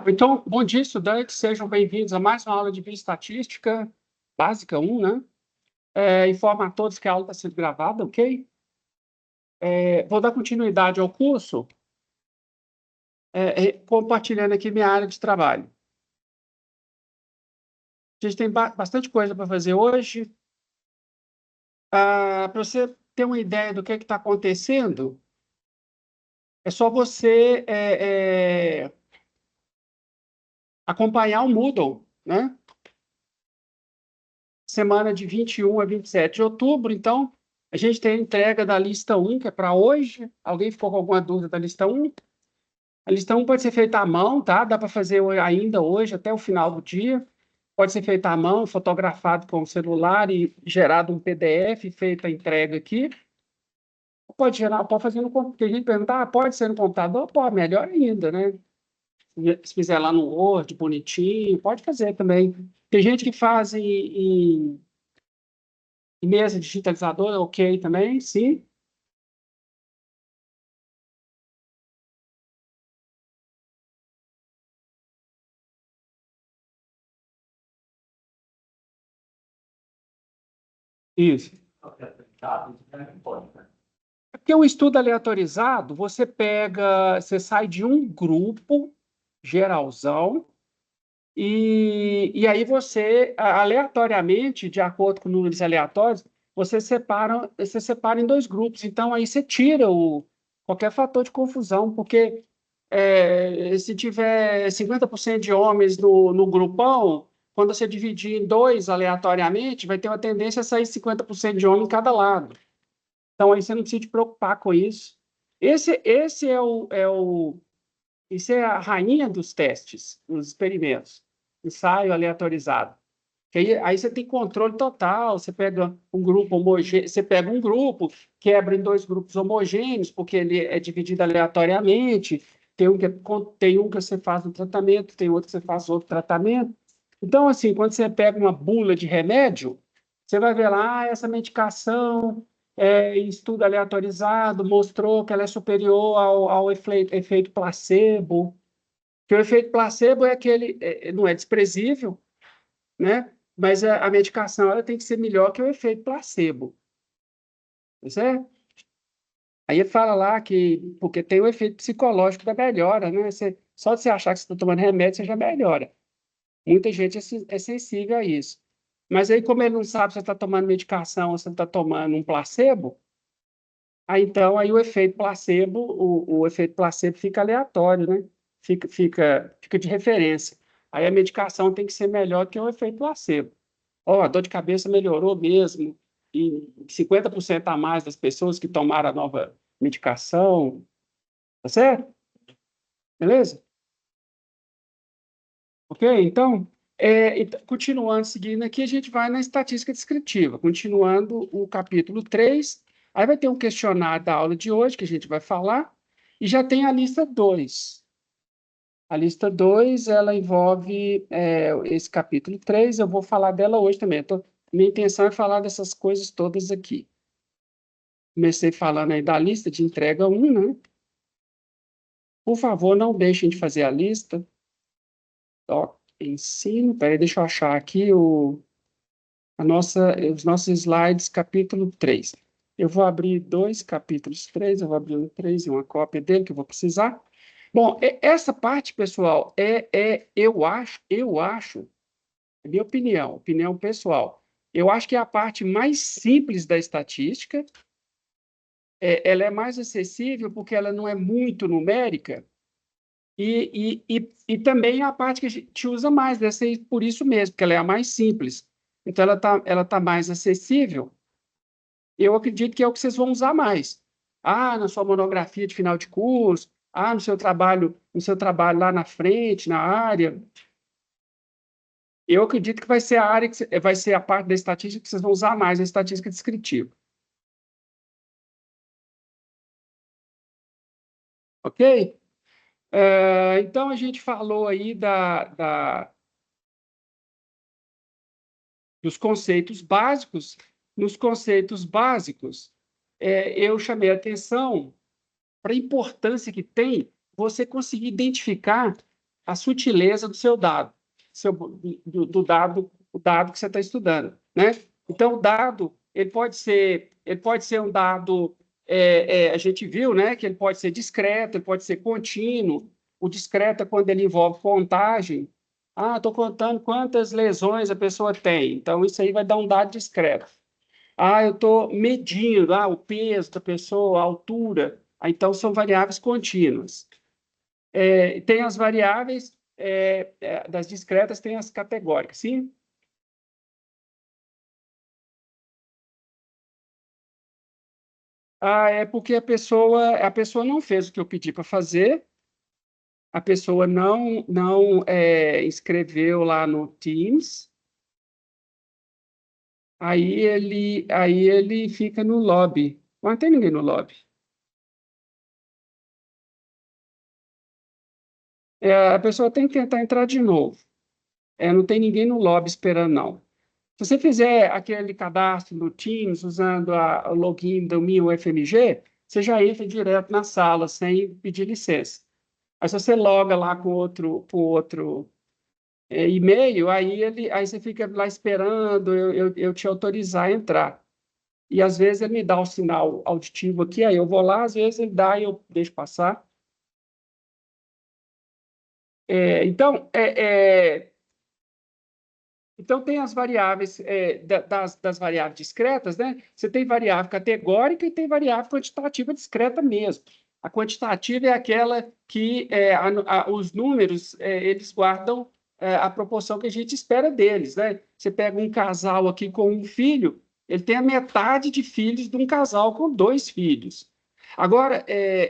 Então, bom dia, estudantes. Sejam bem-vindos a mais uma aula de Bioestatística Básica 1, né? Informo a todos que a aula está sendo gravada, ok? Vou dar continuidade ao curso, compartilhando aqui minha área de trabalho. A gente tem bastante coisa para fazer hoje. Para você ter uma ideia do que está acontecendo, é só você acompanhar o Moodle, né? Semana de 21 a 27 de outubro. Então, a gente tem a entrega da lista 1, que é para hoje. Alguém ficou com alguma dúvida da lista 1? A lista 1 pode ser feita à mão, tá? Dá para fazer ainda hoje, até o final do dia. Pode ser feita à mão, fotografado com o celular e gerado um PDF, feita a entrega aqui. Pode fazer no computador. Tem gente que pergunta, pode ser no computador? Pode, melhor ainda, né? Se fizer lá no Word, bonitinho, pode fazer também. Tem gente que faz em mesa digitalizadora, ok também, sim. Isso. Porque o estudo aleatorizado, você sai de um grupo geralzão, e aí você, aleatoriamente, de acordo com números aleatórios, você separa em dois grupos. Então, aí você tira qualquer fator de confusão, porque se tiver 50% de homens no grupão, quando você dividir em dois aleatoriamente, vai ter uma tendência a sair 50% de homem em cada lado. Então, aí você não precisa te preocupar com isso. Esse isso é a rainha dos testes, dos experimentos. Ensaio aleatorizado. Que aí você tem controle total. Você pega um grupo homogêneo, você pega um grupo, quebra em dois grupos homogêneos, porque ele é dividido aleatoriamente. Tem um que você faz um tratamento, tem outro que você faz outro tratamento. Então, assim, quando você pega uma bula de remédio, você vai ver lá, essa medicação, em estudo aleatorizado, mostrou que ela é superior ao efeito placebo. Que o efeito placebo é aquele, não é desprezível, né? Mas a medicação ela tem que ser melhor que o efeito placebo, tá certo? Aí ele fala lá que, porque tem o efeito psicológico da melhora, né? Só de você achar que você está tomando remédio, você já melhora. Muita gente é sensível a isso. Mas aí, como ele não sabe se você está tomando medicação ou se você está tomando um placebo, aí o efeito placebo, o efeito placebo fica aleatório, né? Fica de referência. Aí a medicação tem que ser melhor que o efeito placebo. Ó, a dor de cabeça melhorou mesmo, e 50% a mais das pessoas que tomaram a nova medicação, tá certo? Beleza? Ok? Então, continuando, seguindo aqui, a gente vai na estatística descritiva, continuando o capítulo 3. Aí vai ter um questionário da aula de hoje, que a gente vai falar, e já tem a lista 2. A lista 2 ela envolve esse capítulo 3. Eu vou falar dela hoje também. Minha intenção é falar dessas coisas todas aqui. Comecei falando aí da lista de entrega 1, né? Por favor, não deixem de fazer a lista. Ó, ensino. Peraí, deixa eu achar aqui os nossos slides, capítulo 3. Eu vou abrir dois capítulos 3, eu vou abrir um 3 e uma cópia dele que eu vou precisar. Bom, essa parte, pessoal, eu acho, é minha opinião pessoal, eu acho que é a parte mais simples da estatística. Ela é mais acessível porque ela não é muito numérica, e também é a parte que a gente usa mais, deve ser por isso mesmo, porque ela é a mais simples. Então, ela tá mais acessível. Eu acredito que é o que vocês vão usar mais. Na sua monografia de final de curso, no seu trabalho lá na frente, na área. Eu acredito que vai ser a área vai ser a parte da estatística que vocês vão usar mais, a estatística descritiva. Ok? Então, a gente falou aí dos conceitos básicos. Nos conceitos básicos, eu chamei a atenção para a importância que tem você conseguir identificar a sutileza do seu dado, do dado, o dado que você está estudando, né? Então, o dado ele pode ser um dado, a gente viu, né, que ele pode ser discreto, ele pode ser contínuo. O discreto é quando ele envolve contagem. Ah, estou contando quantas lesões a pessoa tem. Então, isso aí vai dar um dado discreto. Ah, eu estou medindo o peso da pessoa, a altura. Ah, então, são variáveis contínuas. Tem as variáveis das discretas, tem as categóricas, sim? Ah, é porque a pessoa não fez o que eu pedi para fazer, a pessoa não escreveu lá no Teams, aí ele fica no lobby. Não tem ninguém no lobby. A pessoa tem que tentar entrar de novo. Não tem ninguém no lobby esperando, não. Se você fizer aquele cadastro no Teams usando o login do meu FMG, você já entra direto na sala sem pedir licença. Aí se você loga lá com outro e-mail, aí você fica lá esperando eu te autorizar a entrar. E às vezes ele me dá o sinal auditivo aqui, aí eu vou lá, às vezes ele dá e eu deixo passar. Então, então, tem as variáveis, das variáveis discretas, né? Você tem variável categórica e tem variável quantitativa discreta mesmo. A quantitativa é aquela que os números eles guardam a proporção que a gente espera deles, né? Você pega um casal aqui com um filho, ele tem a metade de filhos de um casal com dois filhos. Agora,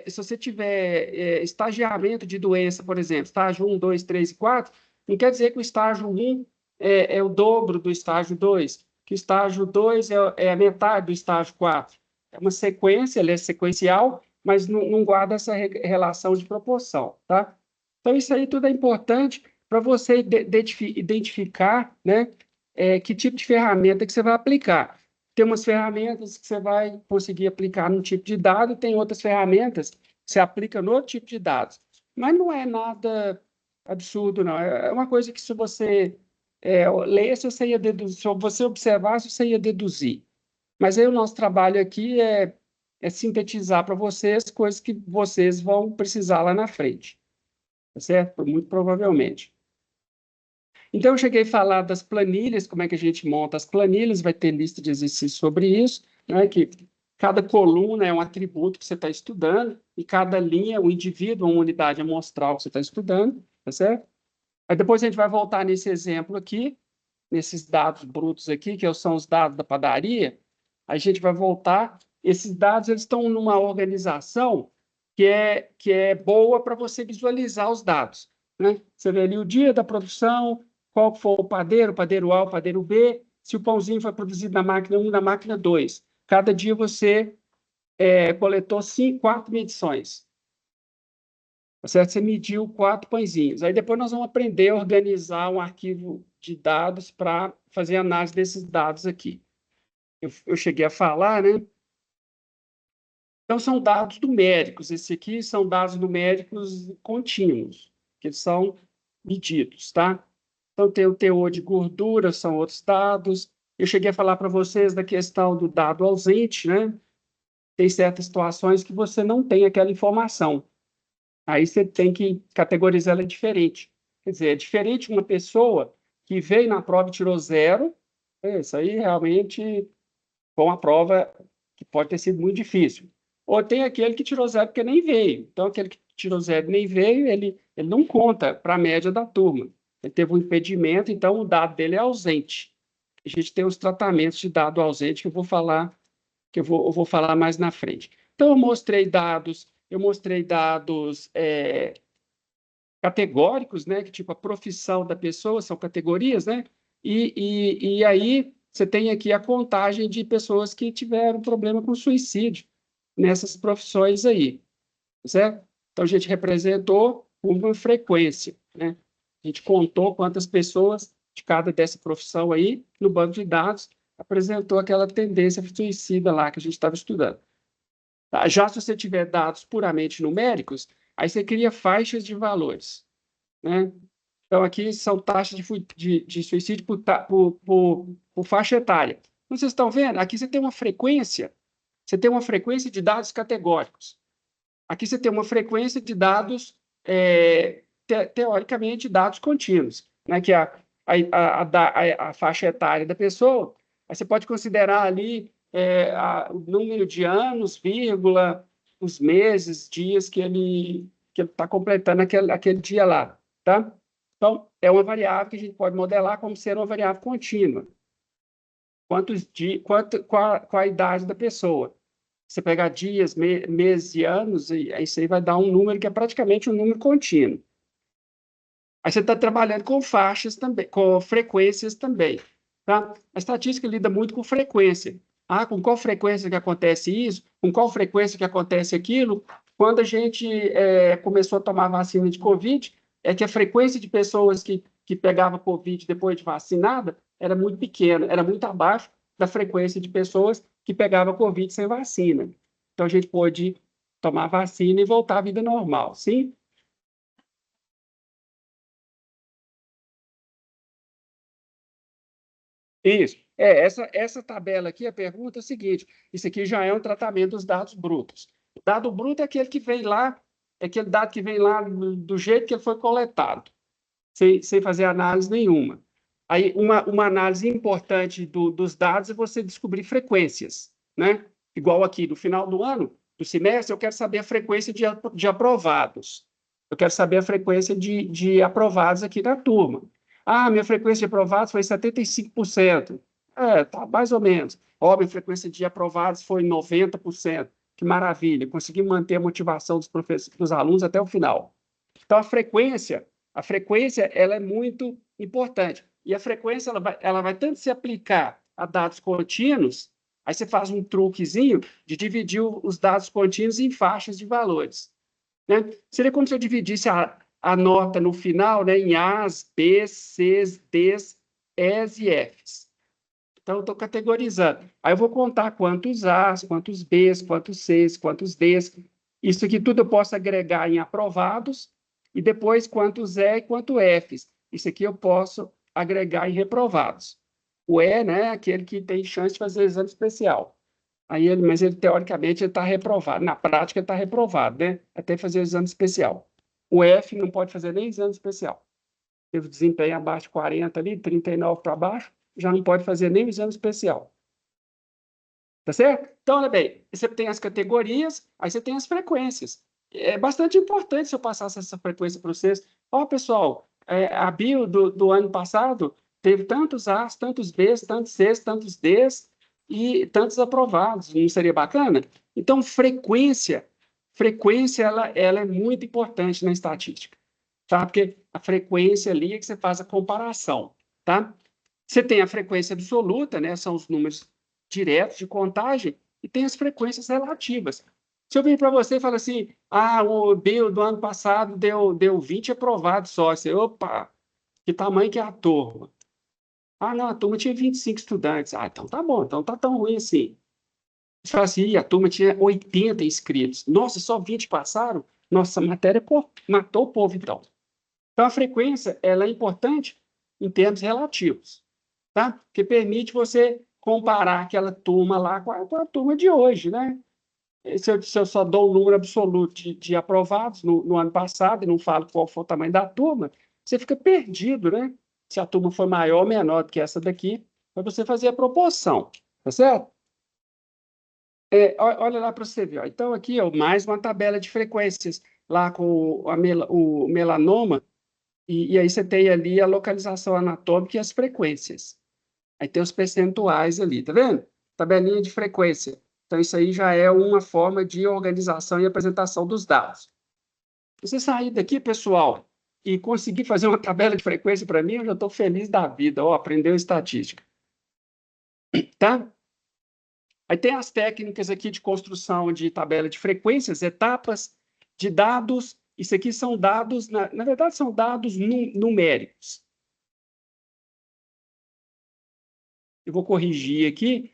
se você tiver estagiamento de doença, por exemplo, estágio 1, 2, 3 e 4, não quer dizer que o estágio 1 é o dobro do estágio 2, que o estágio 2 é a metade do estágio 4. É uma sequência, ele é sequencial, mas não guarda essa relação de proporção, tá? Então, isso aí tudo é importante para você identificar, né, que tipo de ferramenta que você vai aplicar. Tem umas ferramentas que você vai conseguir aplicar num tipo de dado, e tem outras ferramentas que você aplica no outro tipo de dados. Mas não é nada absurdo, não. É uma coisa que, se você lesse, você ia deduzir. Se você observasse, você ia deduzir. Mas aí o nosso trabalho aqui é sintetizar para vocês coisas que vocês vão precisar lá na frente, tá certo? Muito provavelmente. Então, eu cheguei a falar das planilhas, como é que a gente monta as planilhas, vai ter lista de exercícios sobre isso, né? Que cada coluna é um atributo que você está estudando, e cada linha é um indivíduo, uma unidade amostral que você está estudando, tá certo? Aí depois a gente vai voltar nesse exemplo aqui, nesses dados brutos aqui, que são os dados da padaria. A gente vai voltar. Esses dados eles estão numa organização que é boa para você visualizar os dados, né? Você vê ali o dia da produção, qual foi o padeiro A, o padeiro B, se o pãozinho foi produzido na máquina 1, na máquina 2. Cada dia você coletou 4 medições. Tá certo? Você mediu 4 pãezinhos. Aí depois nós vamos aprender a organizar um arquivo de dados para fazer análise desses dados aqui. Eu cheguei a falar, né? Então, são dados numéricos. Esse aqui são dados numéricos contínuos, que são medidos, tá? Então, tem o teor de gordura, são outros dados. Eu cheguei a falar para vocês da questão do dado ausente, né? Tem certas situações que você não tem aquela informação. Aí você tem que categorizar ela diferente. Quer dizer, é diferente uma pessoa que veio na prova e tirou zero. Isso aí realmente foi uma prova que pode ter sido muito difícil. Ou tem aquele que tirou zero porque nem veio. Então, aquele que tirou zero e nem veio, ele não conta para a média da turma. Ele teve um impedimento, então o dado dele é ausente. A gente tem os tratamentos de dado ausente que eu vou falar mais na frente. Então, eu mostrei dados categóricos, né? Que tipo a profissão da pessoa, são categorias, né? E aí você tem aqui a contagem de pessoas que tiveram problema com suicídio nessas profissões aí, certo? Então a gente representou uma frequência, né? A gente contou quantas pessoas de cada dessa profissão aí no banco de dados apresentou aquela tendência suicida lá que a gente estava estudando. Tá? Já se você tiver dados puramente numéricos, aí você cria faixas de valores, né? Então, aqui são taxas de suicídio por faixa etária. Então, vocês estão vendo? Aqui você tem uma frequência de dados categóricos. Aqui você tem uma frequência de dados, teoricamente, dados contínuos, né? Que é a faixa etária da pessoa. Aí você pode considerar ali o número de anos, vírgula, os meses, dias que ele está completando aquele dia lá, tá? Então, é uma variável que a gente pode modelar como ser uma variável contínua. Qual a idade da pessoa? Você pegar dias, meses e anos, e aí você vai dar um número que é praticamente um número contínuo. Aí você está trabalhando com faixas também, com frequências também, tá? A estatística lida muito com frequência. Ah, com qual frequência que acontece isso? Com qual frequência que acontece aquilo? Quando a gente começou a tomar vacina de Covid, é que a frequência de pessoas que pegava Covid depois de vacinada era muito pequena, era muito abaixo da frequência de pessoas que pegava Covid sem vacina. Então, a gente pôde tomar vacina e voltar à vida normal, sim? Isso. Essa tabela aqui, a pergunta é a seguinte: isso aqui já é um tratamento dos dados brutos. O dado bruto é aquele que vem lá, é aquele dado que vem lá do jeito que ele foi coletado, sem fazer análise nenhuma. Aí, uma análise importante dos dados é você descobrir frequências, né? Igual aqui, no final do ano, do semestre, eu quero saber a frequência de aprovados. Eu quero saber a frequência de aprovados aqui na turma. Ah, minha frequência de aprovados foi 75%. Tá, mais ou menos. Ó, minha frequência de aprovados foi 90%. Que maravilha, consegui manter a motivação dos alunos até o final. Então, a frequência ela é muito importante. E a frequência ela vai tanto se aplicar a dados contínuos, aí você faz um truquezinho de dividir os dados contínuos em faixas de valores, né? Seria como se eu dividisse a nota no final, né, em A's, B's, C's, D's, E's e F's. Então, eu estou categorizando. Aí eu vou contar quantos A's, quantos B's, quantos C's, quantos D's. Isso aqui tudo eu posso agregar em aprovados e depois quantos E e quantos F's. Isso aqui eu posso agregar em reprovados. O E, né, é aquele que tem chance de fazer exame especial. Mas ele, teoricamente, ele está reprovado. Na prática, ele está reprovado, né? Até fazer o exame especial. O F não pode fazer nem exame especial. Teve desempenho abaixo de 40 ali, 39 para baixo, já não pode fazer nem o exame especial. Tá certo? Então, olha bem, você tem as categorias, aí você tem as frequências. É bastante importante se eu passasse essa frequência para vocês. Ó, pessoal, a bio do ano passado teve tantos A's, tantos B's, tantos C's, tantos D's e tantos aprovados. Não seria bacana? Então, frequência ela é muito importante na estatística, tá? Porque a frequência ali é que você faz a comparação, tá? Você tem a frequência absoluta, né? São os números diretos de contagem, e tem as frequências relativas. Se eu vir para você e falar assim, o Bill do ano passado deu 20 aprovados só, você, opa, que tamanho que é a turma? Ah, não, a turma tinha 25 estudantes. Ah, então tá bom, então tá tão ruim assim. Você fala assim, a turma tinha 80 inscritos. Nossa, só 20 passaram? Nossa, a matéria matou o povo, então. Então, a frequência ela é importante em termos relativos, tá? Que permite você comparar aquela turma lá com a turma de hoje, né? Se eu só dou o número absoluto de aprovados no ano passado e não falo qual foi o tamanho da turma, você fica perdido, né? Se a turma for maior ou menor do que essa daqui, para você fazer a proporção, tá certo? Olha lá para você ver. Ó. Então, aqui, ó, mais uma tabela de frequências lá com o melanoma, e aí você tem ali a localização anatômica e as frequências. Aí tem os percentuais ali, tá vendo? Tabelinha de frequência. Então, isso aí já é uma forma de organização e apresentação dos dados. Se você sair daqui, pessoal, e conseguir fazer uma tabela de frequência para mim, eu já estou feliz da vida. Ó, aprendeu estatística, tá? Aí tem as técnicas aqui de construção de tabela de frequências, etapas de dados. Isso aqui são dados, na verdade, são dados numéricos. Eu vou corrigir aqui.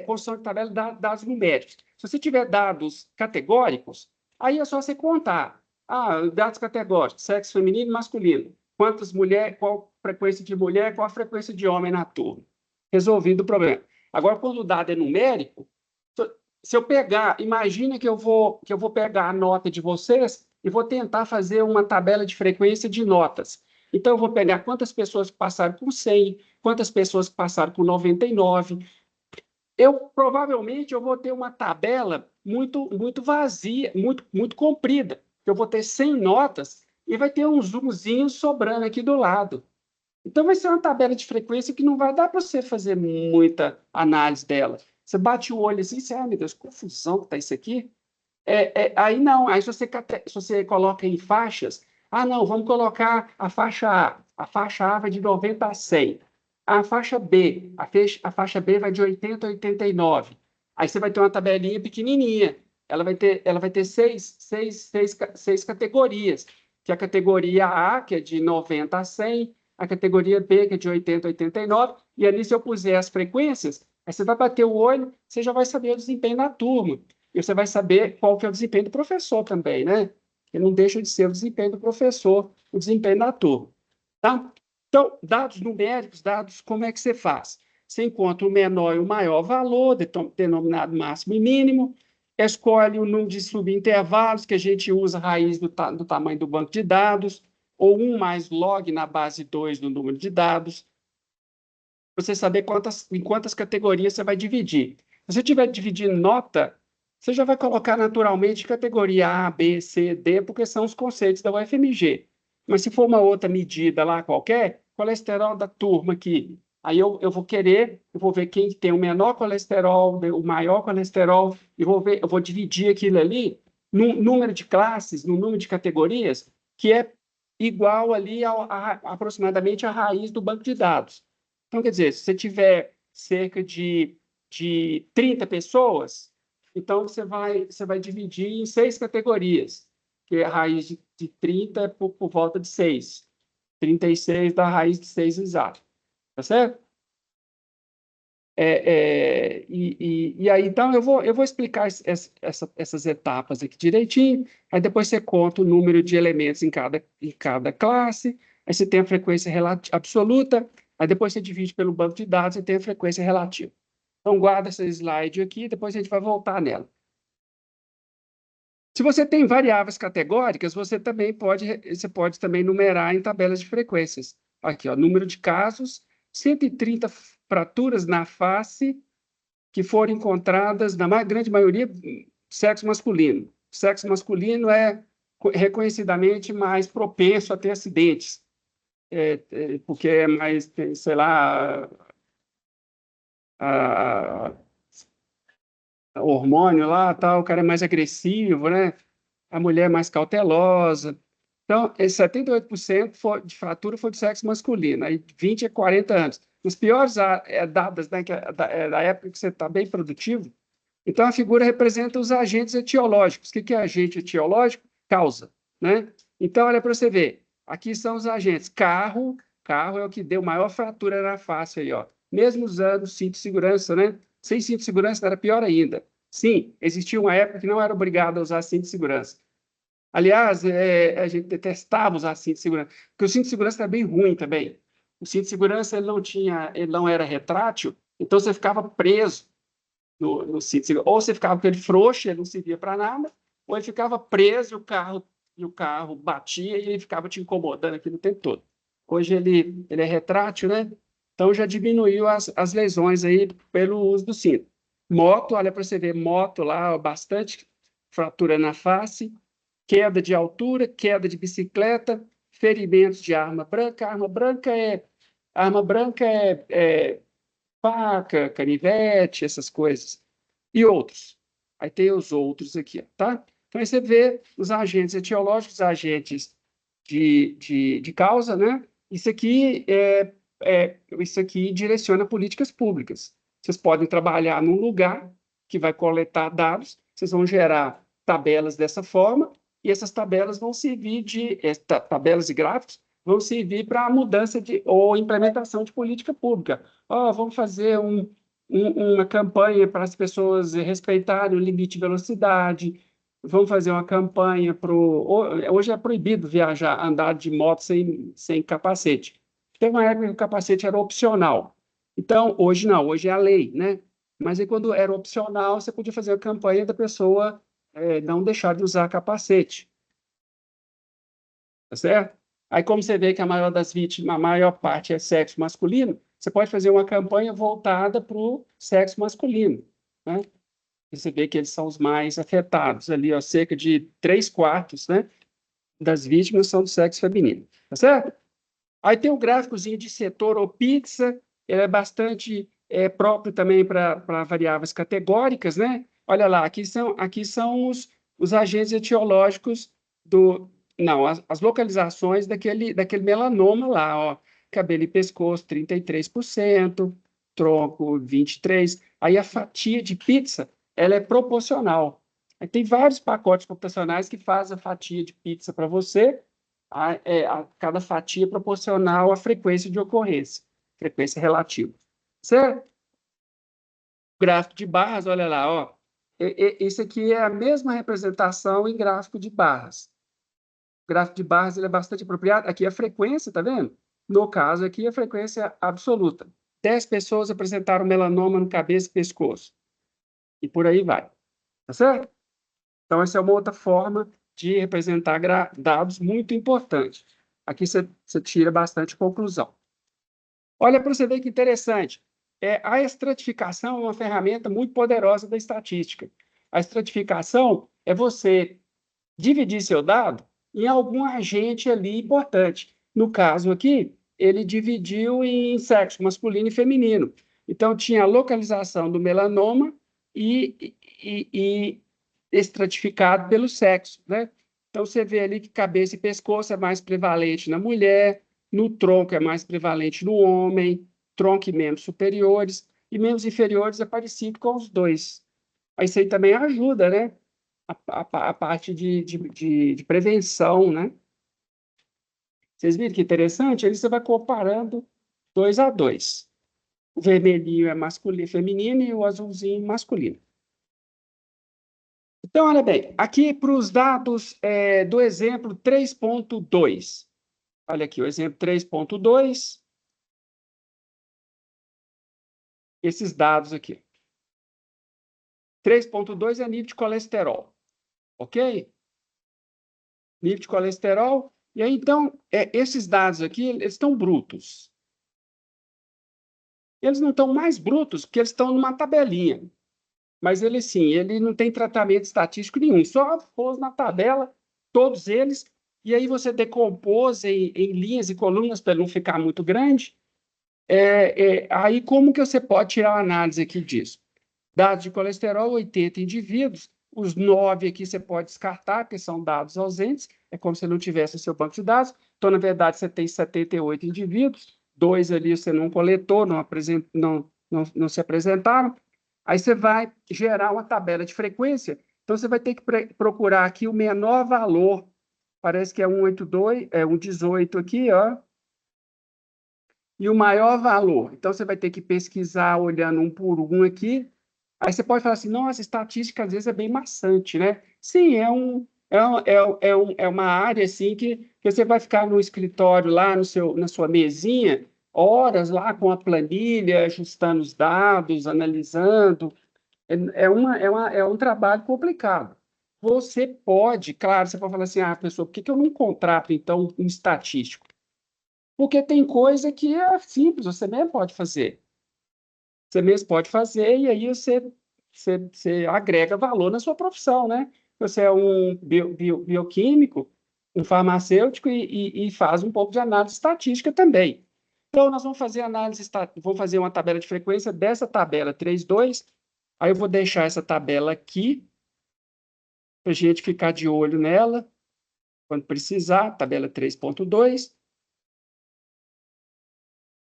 construção de tabela de dados numéricos. Se você tiver dados categóricos, aí é só você contar. Dados categóricos, sexo feminino e masculino. Quantas mulheres, qual frequência de mulher, qual a frequência de homem na turma. Resolvido o problema. Agora, quando o dado é numérico, se eu pegar, imagina que eu vou pegar a nota de vocês e vou tentar fazer uma tabela de frequência de notas. Então, eu vou pegar quantas pessoas passaram com 100, quantas pessoas passaram com 99. Provavelmente eu vou ter uma tabela muito vazia, muito comprida. Eu vou ter 100 notas e vai ter um zoomzinho sobrando aqui do lado. Então, vai ser uma tabela de frequência que não vai dar para você fazer muita análise dela. Você bate o olho assim, você, meu Deus, que confusão que está isso aqui. Aí não, aí se você coloca em faixas, não, vamos colocar a faixa A. A faixa A vai de 90 a 100. A faixa B, a faixa B vai de 80 a 89. Aí você vai ter uma tabelinha pequenininha. Ela vai ter seis categorias. Que é a categoria A, que é de 90 a 100, a categoria B, que é de 80 a 89, e ali, se eu puser as frequências, aí você vai bater o olho, você já vai saber o desempenho da turma. E você vai saber qual que é o desempenho do professor também, né? Que não deixa de ser o desempenho do professor, o desempenho da turma. Tá? Então, dados numéricos, como é que você faz? Você encontra o menor e o maior valor, denominado máximo e mínimo, escolhe o número de subintervalos, que a gente usa a raiz do tamanho do banco de dados, ou 1 mais log na base 2 do número de dados, você saber em quantas categorias você vai dividir. Se você estiver dividindo nota, você já vai colocar naturalmente categoria A, B, C, D, porque são os conceitos da UFMG. Mas se for uma outra medida lá qualquer, colesterol da turma aqui, aí eu vou ver quem tem o menor colesterol, o maior colesterol, e eu vou dividir aquilo ali no número de classes, no número de categorias, que é igual ali aproximadamente a raiz do banco de dados. Então, quer dizer, se você tiver cerca de 30 pessoas, então você vai dividir em 6 categorias, que a raiz de 30 é por volta de 6. 36 da raiz de 6 exato. Tá certo? E aí, então, eu vou explicar essas etapas aqui direitinho, aí depois você conta o número de elementos em cada classe, aí você tem a frequência absoluta, aí depois você divide pelo banco de dados e tem a frequência relativa. Então, guarda essa slide aqui, depois a gente vai voltar nela. Se você tem variáveis categóricas, você pode também numerar em tabelas de frequências. Aqui, ó, número de casos, 130 fraturas na face que foram encontradas, na grande maioria, sexo masculino. Sexo masculino é reconhecidamente mais propenso a ter acidentes, porque é mais, sei lá, a hormônio lá, tal, o cara é mais agressivo, né? A mulher é mais cautelosa. Então, esse 78% de fratura foi do sexo masculino, aí 20 a 40 anos. Os piores dados, né, que da época que você está bem produtivo, então a figura representa os agentes etiológicos. O que é agente etiológico? Causa, né? Então, olha para você ver, aqui são os agentes. Carro é o que deu maior fratura na face aí, ó. Mesmo usando cinto de segurança, né? Sem cinto de segurança era pior ainda. Sim, existia uma época que não era obrigado a usar cinto de segurança. Aliás, a gente detestava usar cinto de segurança, porque o cinto de segurança era bem ruim também. O cinto de segurança ele não era retrátil, então você ficava preso no cinto de segurança. Ou você ficava com ele frouxo, ele não servia para nada, ou ele ficava preso e o carro batia e ele ficava te incomodando aqui o tempo todo. Hoje ele é retrátil, né? Então já diminuiu as lesões aí pelo uso do cinto. Moto, olha para você ver, moto lá, bastante fratura na face, queda de altura, queda de bicicleta, ferimentos de arma branca. Arma branca é faca, canivete, essas coisas. E outros. Aí tem os outros aqui, tá? Então, aí você vê os agentes etiológicos, agentes de causa, né? Isso aqui direciona políticas públicas. Vocês podem trabalhar num lugar que vai coletar dados, vocês vão gerar tabelas dessa forma, e essas tabelas vão servir tabelas e gráficos vão servir para a mudança ou implementação de política pública. Vamos fazer uma campanha para as pessoas respeitarem o limite de velocidade, vamos fazer uma campanha para hoje é proibido viajar, andar de moto sem capacete. Teve uma época que o capacete era opcional. Então, hoje não, hoje é a lei, né? Mas aí, quando era opcional, você podia fazer a campanha da pessoa não deixar de usar capacete, tá certo? Aí, como você vê que a maior das vítimas, a maior parte é sexo masculino, você pode fazer uma campanha voltada para o sexo masculino, né? E você vê que eles são os mais afetados ali, ó, cerca de 3/4, né, das vítimas são do sexo feminino, tá certo? Aí tem o gráficozinho de setor ou pizza, ele é bastante próprio também para variáveis categóricas, né? Olha lá, aqui são os agentes etiológicos do. Não, as localizações daquele melanoma lá, ó. Cabelo e pescoço, 33%, tronco, 23%. Aí a fatia de pizza, ela é proporcional. Aí tem vários pacotes proporcionais que fazem a fatia de pizza para você, cada fatia proporcional à frequência de ocorrência, frequência relativa. Certo? Gráfico de barras, olha lá, ó. Esse aqui é a mesma representação em gráfico de barras. O gráfico de barras ele é bastante apropriado. Aqui é a frequência, tá vendo? No caso aqui, a frequência absoluta. 10 pessoas apresentaram melanoma no cabeça e pescoço. E por aí vai. Tá certo? Então, essa é uma outra forma de representar dados muito importante. Aqui você tira bastante conclusão. Olha para você ver que interessante. A estratificação é uma ferramenta muito poderosa da estatística. A estratificação é você dividir seu dado em algum agente ali importante. No caso aqui, ele dividiu em sexo masculino e feminino. Então, tinha a localização do melanoma e estratificado pelo sexo, né? Então, você vê ali que cabeça e pescoço é mais prevalente na mulher, no tronco é mais prevalente no homem, tronco e membros superiores, e membros inferiores é parecido com os dois. Aí isso aí também ajuda, né? A parte de prevenção, né? Vocês viram que interessante? Aí você vai comparando 2 a 2. O vermelhinho é masculino, feminino e o azulzinho masculino. Então, olha bem, aqui para os dados do exemplo 3.2. Olha aqui, o exemplo 3.2. Esses dados aqui. 3.2 é nível de colesterol, ok? Nível de colesterol. E aí, então, esses dados aqui, eles estão brutos. Eles não estão mais brutos porque eles estão numa tabelinha. Mas ele, sim, ele não tem tratamento estatístico nenhum. Só pôs na tabela todos eles, e aí você decompôs em linhas e colunas para não ficar muito grande. Aí, como que você pode tirar uma análise aqui disso? Dados de colesterol, 80 indivíduos. Os 9 aqui você pode descartar, porque são dados ausentes. É como se não tivesse o seu banco de dados. Então, na verdade, você tem 78 indivíduos. 2 ali você não coletou, não se apresentaram. Aí você vai gerar uma tabela de frequência. Então, você vai ter que procurar aqui o menor valor. Parece que é 182, é 118 aqui, ó. E o maior valor. Então, você vai ter que pesquisar olhando um por um aqui. Aí você pode falar assim, nossa, estatística às vezes é bem maçante, né? Sim, é uma área assim que você vai ficar no escritório lá na sua mesinha, horas lá com a planilha, ajustando os dados, analisando. É um trabalho complicado. Você pode, claro, você pode falar assim, pessoa, por que eu não contrato, então, um estatístico? Porque tem coisa que é simples, você mesmo pode fazer. Você mesmo pode fazer e aí você agrega valor na sua profissão, né? Você é um bioquímico, um farmacêutico e faz um pouco de análise estatística também. Então, nós vamos fazer vou fazer uma tabela de frequência dessa tabela 3.2. Aí eu vou deixar essa tabela aqui para a gente ficar de olho nela quando precisar, tabela 3.2.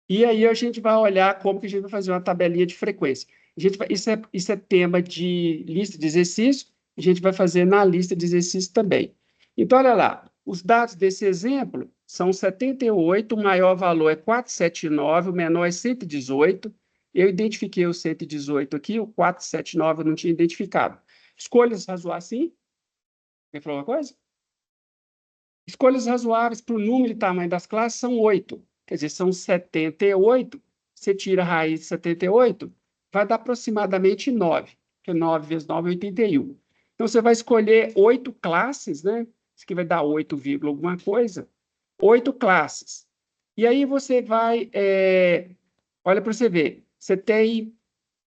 E aí a gente vai olhar como que a gente vai fazer uma tabelinha de frequência. Isso é tema de lista de exercício, a gente vai fazer na lista de exercício também. Então, olha lá, os dados desse exemplo são 78, o maior valor é 479, o menor é 118. Eu identifiquei o 118 aqui, o 479 eu não tinha identificado. Escolhas razoáveis, sim? Quer falar uma coisa? Escolhas razoáveis para o número e tamanho das classes são 8. Quer dizer, são 78. Você tira a raiz de 78, vai dar aproximadamente 9. Porque 9 vezes 9 é 81. Então, você vai escolher 8 classes, né? Isso aqui vai dar 8, alguma coisa. 8 classes. E aí você vai... olha para você ver. Você tem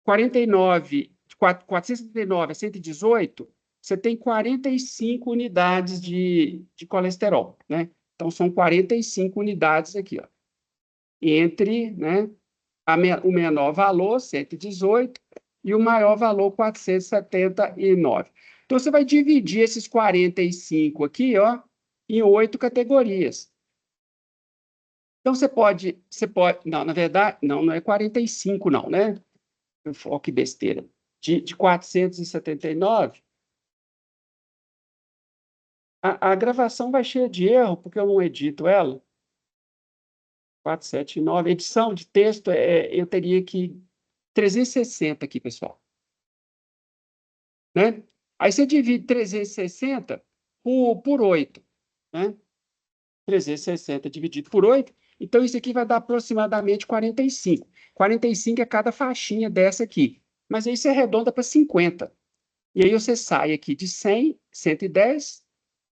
49, 479 a 118, você tem 45 unidades de colesterol, né? Então, são 45 unidades aqui, ó. Entre, né, o menor valor, 118, e o maior valor, 479. Então, você vai dividir esses 45 aqui, ó, em 8 categorias. Então, não, na verdade, não é 45, não, né? Ó, que besteira. De 479, a gravação vai cheia de erro, porque eu não edito ela. 479, edição de texto, eu teria que... 360 aqui, pessoal. Né? Aí você divide 360 por 8. Né? 360 dividido por 8. Então, isso aqui vai dar aproximadamente 45. 45 é cada faixinha dessa aqui. Mas aí você arredonda para 50. E aí você sai aqui de 100, 110,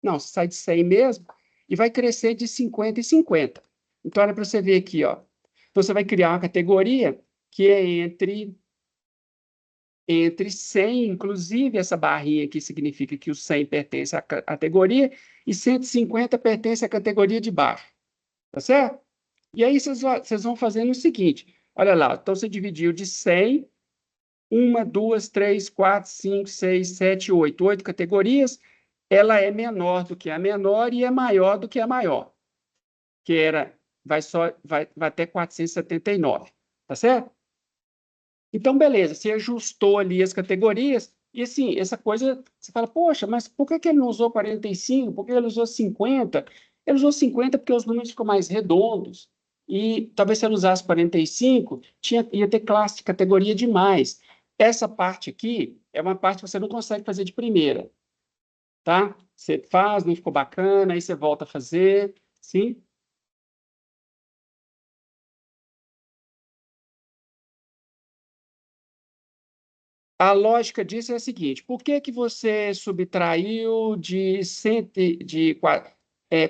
não, você sai de 100 mesmo, e vai crescer de 50 em 50. Então, olha para você ver aqui, ó. Então, você vai criar uma categoria que é entre 100, inclusive essa barrinha aqui significa que o 100 pertence à categoria, e 150 pertence à categoria de baixo. Tá certo? E aí vocês vão fazendo o seguinte, olha lá, então você dividiu de 100, 1, 2, 3, 4, 5, 6, 7, 8. 8 categorias, ela é menor do que a menor e é maior do que a maior, que vai até 479, tá certo? Então, beleza, você ajustou ali as categorias, e assim, essa coisa, você fala, poxa, mas por que ele não usou 45? Por que ele usou 50? Ele usou 50 porque os números ficam mais redondos, e talvez se ele usasse 45, ia ter classe de categoria demais. Essa parte aqui é uma parte que você não consegue fazer de primeira, tá? Você faz, não ficou bacana, aí você volta a fazer, sim? A lógica disso é a seguinte: por que que você subtraiu de,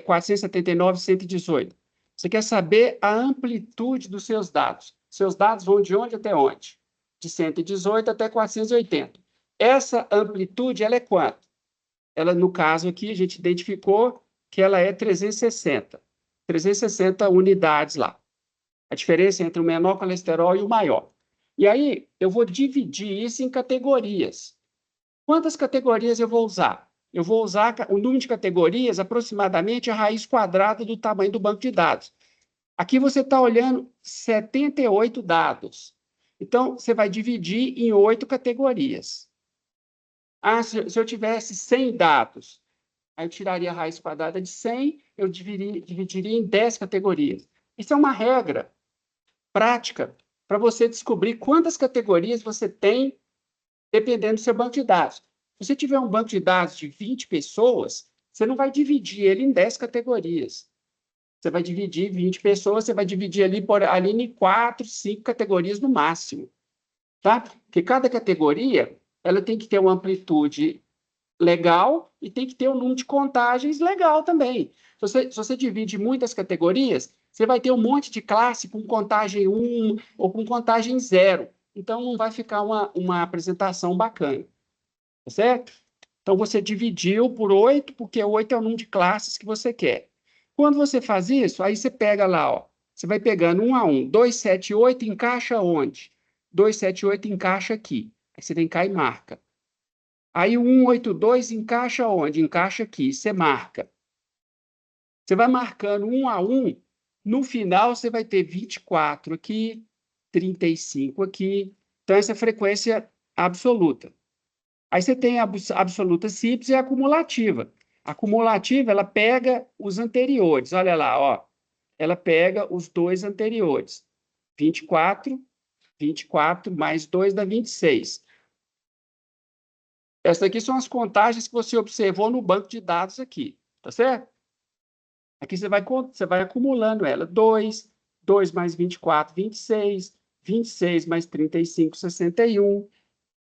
479 118? Você quer saber a amplitude dos seus dados. Seus dados vão de onde até onde? De 118 até 480. Essa amplitude, ela é quanto? Ela, no caso aqui, a gente identificou que ela é 360. 360 unidades lá. A diferença entre o menor colesterol e o maior. E aí, eu vou dividir isso em categorias. Quantas categorias eu vou usar? Eu vou usar o número de categorias, aproximadamente a raiz quadrada do tamanho do banco de dados. Aqui você está olhando 78 dados. Então, você vai dividir em 8 categorias. Ah, se eu tivesse 100 dados, aí eu tiraria a raiz quadrada de 100, eu dividiria em 10 categorias. Isso é uma regra prática para você descobrir quantas categorias você tem dependendo do seu banco de dados. Se você tiver um banco de dados de 20 pessoas, você não vai dividir ele em 10 categorias. Você vai dividir 20 pessoas, você vai dividir ali em 4, 5 categorias no máximo. Tá? Porque cada categoria ela tem que ter uma amplitude legal e tem que ter um número de contagens legal também. Se você divide muitas categorias, você vai ter um monte de classe com contagem 1 ou com contagem 0. Então, não vai ficar uma apresentação bacana. Tá certo? Então, você dividiu por 8, porque 8 é o número de classes que você quer. Quando você faz isso, aí você pega lá, ó, você vai pegando um a um. 278 encaixa onde? 278 encaixa aqui. Aí você vem cá e marca. Aí o 182 encaixa onde? Encaixa aqui, você marca. Você vai marcando um a um, no final você vai ter 24 aqui, 35 aqui. Então, essa é a frequência absoluta. Aí você tem a absoluta simples e a acumulativa. A acumulativa, ela pega os anteriores. Olha lá, ó. Ela pega os dois anteriores. 24, 24 mais 2 dá 26. Essas aqui são as contagens que você observou no banco de dados aqui, tá certo? Aqui você vai acumulando ela. 2 mais 24, 26. 26 mais 35, 61.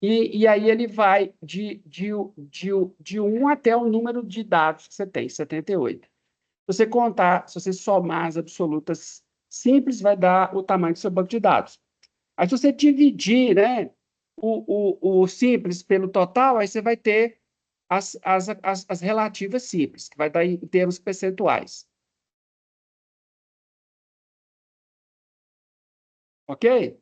E aí ele vai de 1 até o número de dados que você tem, 78. Se você contar, se você somar as absolutas simples, vai dar o tamanho do seu banco de dados. Aí, se você dividir, né, o simples pelo total, aí você vai ter as relativas simples, que vai dar em termos percentuais. Ok?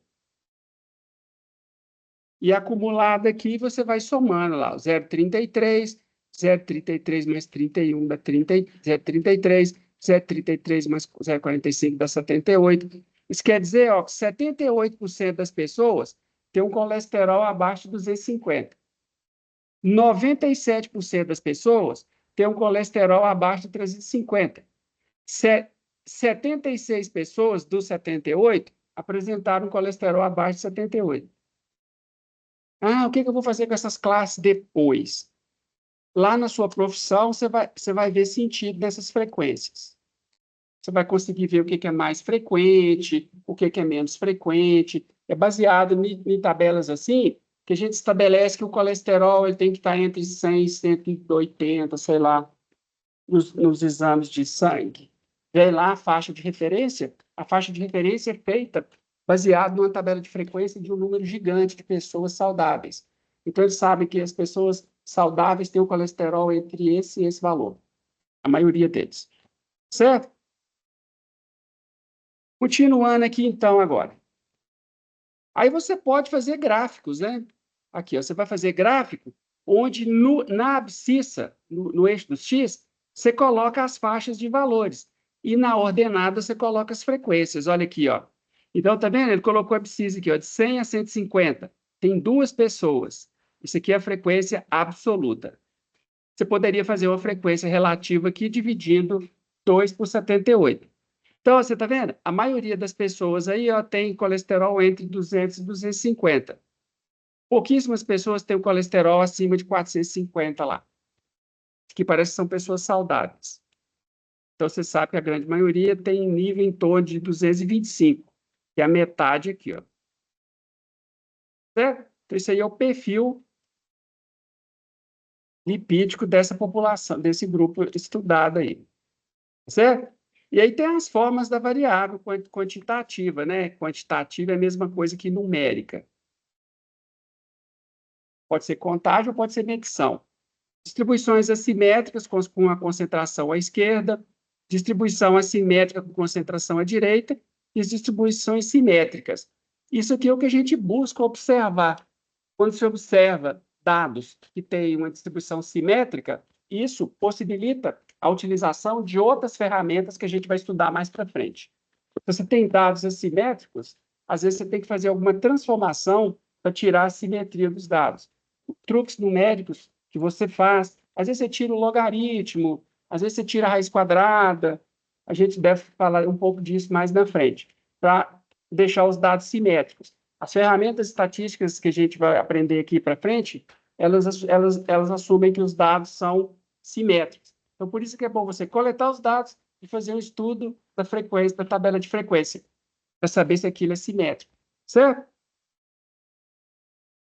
E acumulado aqui, você vai somando lá, 0,33, 0,33 mais 31 dá 30, 0,33, 0,33 mais 0,45 dá 78. Isso quer dizer, ó, que 78% das pessoas têm um colesterol abaixo de 250. 97% das pessoas têm um colesterol abaixo de 350. 76 pessoas dos 78 apresentaram um colesterol abaixo de 78. Ah, o que eu vou fazer com essas classes depois? Lá na sua profissão, você vai ver sentido nessas frequências. Você vai conseguir ver o que é mais frequente, o que é menos frequente. É baseado em tabelas assim, que a gente estabelece que o colesterol ele tem que estar entre 100 e 180, sei lá, nos exames de sangue. Vem lá a faixa de referência. A faixa de referência é feita baseado numa tabela de frequência de um número gigante de pessoas saudáveis. Então, eles sabem que as pessoas saudáveis têm o colesterol entre esse e esse valor. A maioria deles. Certo? Continuando aqui, então, agora. Aí você pode fazer gráficos, né? Aqui, ó, você vai fazer gráfico onde na abscissa, no eixo do X, você coloca as faixas de valores. E na ordenada você coloca as frequências. Olha aqui, ó. Então, tá vendo? Ele colocou a abscissa aqui, ó, de 100 a 150. Tem duas pessoas. Isso aqui é a frequência absoluta. Você poderia fazer uma frequência relativa aqui dividindo 2 por 78. Então, você está vendo? A maioria das pessoas aí ó, tem colesterol entre 200 e 250. Pouquíssimas pessoas têm o colesterol acima de 450 lá, que parece que são pessoas saudáveis. Então, você sabe que a grande maioria tem nível em torno de 225, que é a metade aqui, ó. Certo? Então, isso aí é o perfil lipídico dessa população, desse grupo estudado aí. Certo? E aí tem as formas da variável quantitativa, né? Quantitativa é a mesma coisa que numérica. Pode ser contagem ou pode ser medição. Distribuições assimétricas com a concentração à esquerda, distribuição assimétrica com concentração à direita e as distribuições simétricas. Isso aqui é o que a gente busca observar. Quando se observa dados que têm uma distribuição simétrica, isso possibilita a utilização de outras ferramentas que a gente vai estudar mais para frente. Se você tem dados assimétricos, às vezes você tem que fazer alguma transformação para tirar a simetria dos dados. Truques numéricos que você faz, às vezes você tira o logaritmo, às vezes você tira a raiz quadrada, a gente deve falar um pouco disso mais na frente, para deixar os dados simétricos. As ferramentas estatísticas que a gente vai aprender aqui para frente, elas assumem que os dados são simétricos. Então, por isso que é bom você coletar os dados e fazer um estudo da frequência, da tabela de frequência, para saber se aquilo é simétrico. Certo?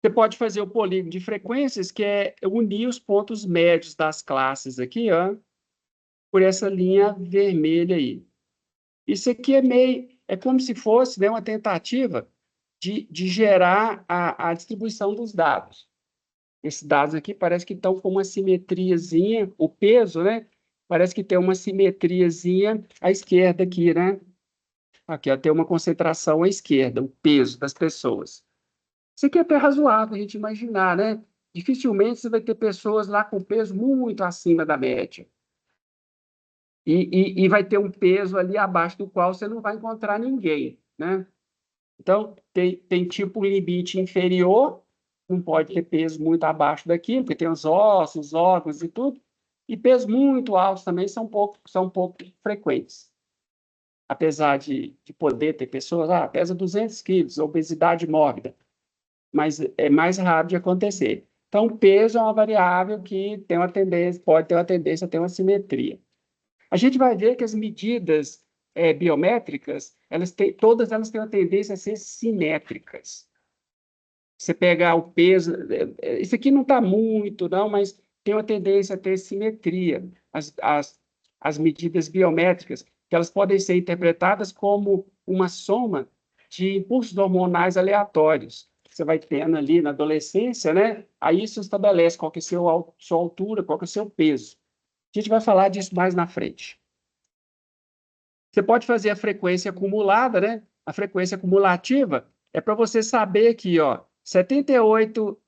Você pode fazer o polígono de frequências, que é unir os pontos médios das classes aqui, ó, por essa linha vermelha aí. Isso aqui é como se fosse, né, uma tentativa de gerar a distribuição dos dados. Esses dados aqui parece que estão com uma simetriazinha, o peso, né? Parece que tem uma simetriazinha à esquerda aqui, né? Aqui, ó, tem uma concentração à esquerda, o peso das pessoas. Isso aqui é até razoável a gente imaginar, né? Dificilmente você vai ter pessoas lá com peso muito acima da média. E vai ter um peso ali abaixo do qual você não vai encontrar ninguém, né? Então, tem tipo um limite inferior, não pode ter peso muito abaixo daqui, porque tem os ossos, os órgãos e tudo, e pesos muito altos também são pouco frequentes. apesar de poder ter pessoas, pesa 200 quilos, obesidade mórbida, mas é mais raro de acontecer. Então, o peso é uma variável que tem uma tendência, pode ter uma tendência a ter uma simetria. A gente vai ver que as medidas biométricas, todas elas têm uma tendência a ser simétricas. Você pegar o peso, isso aqui não está muito, não, mas tem uma tendência a ter simetria. As medidas biométricas, que elas podem ser interpretadas como uma soma de impulsos hormonais aleatórios. Você vai tendo ali na adolescência, né? Aí isso estabelece qual que é a sua altura, qual que é o seu peso. A gente vai falar disso mais na frente. Você pode fazer a frequência acumulada, né? A frequência acumulativa é para você saber que, 78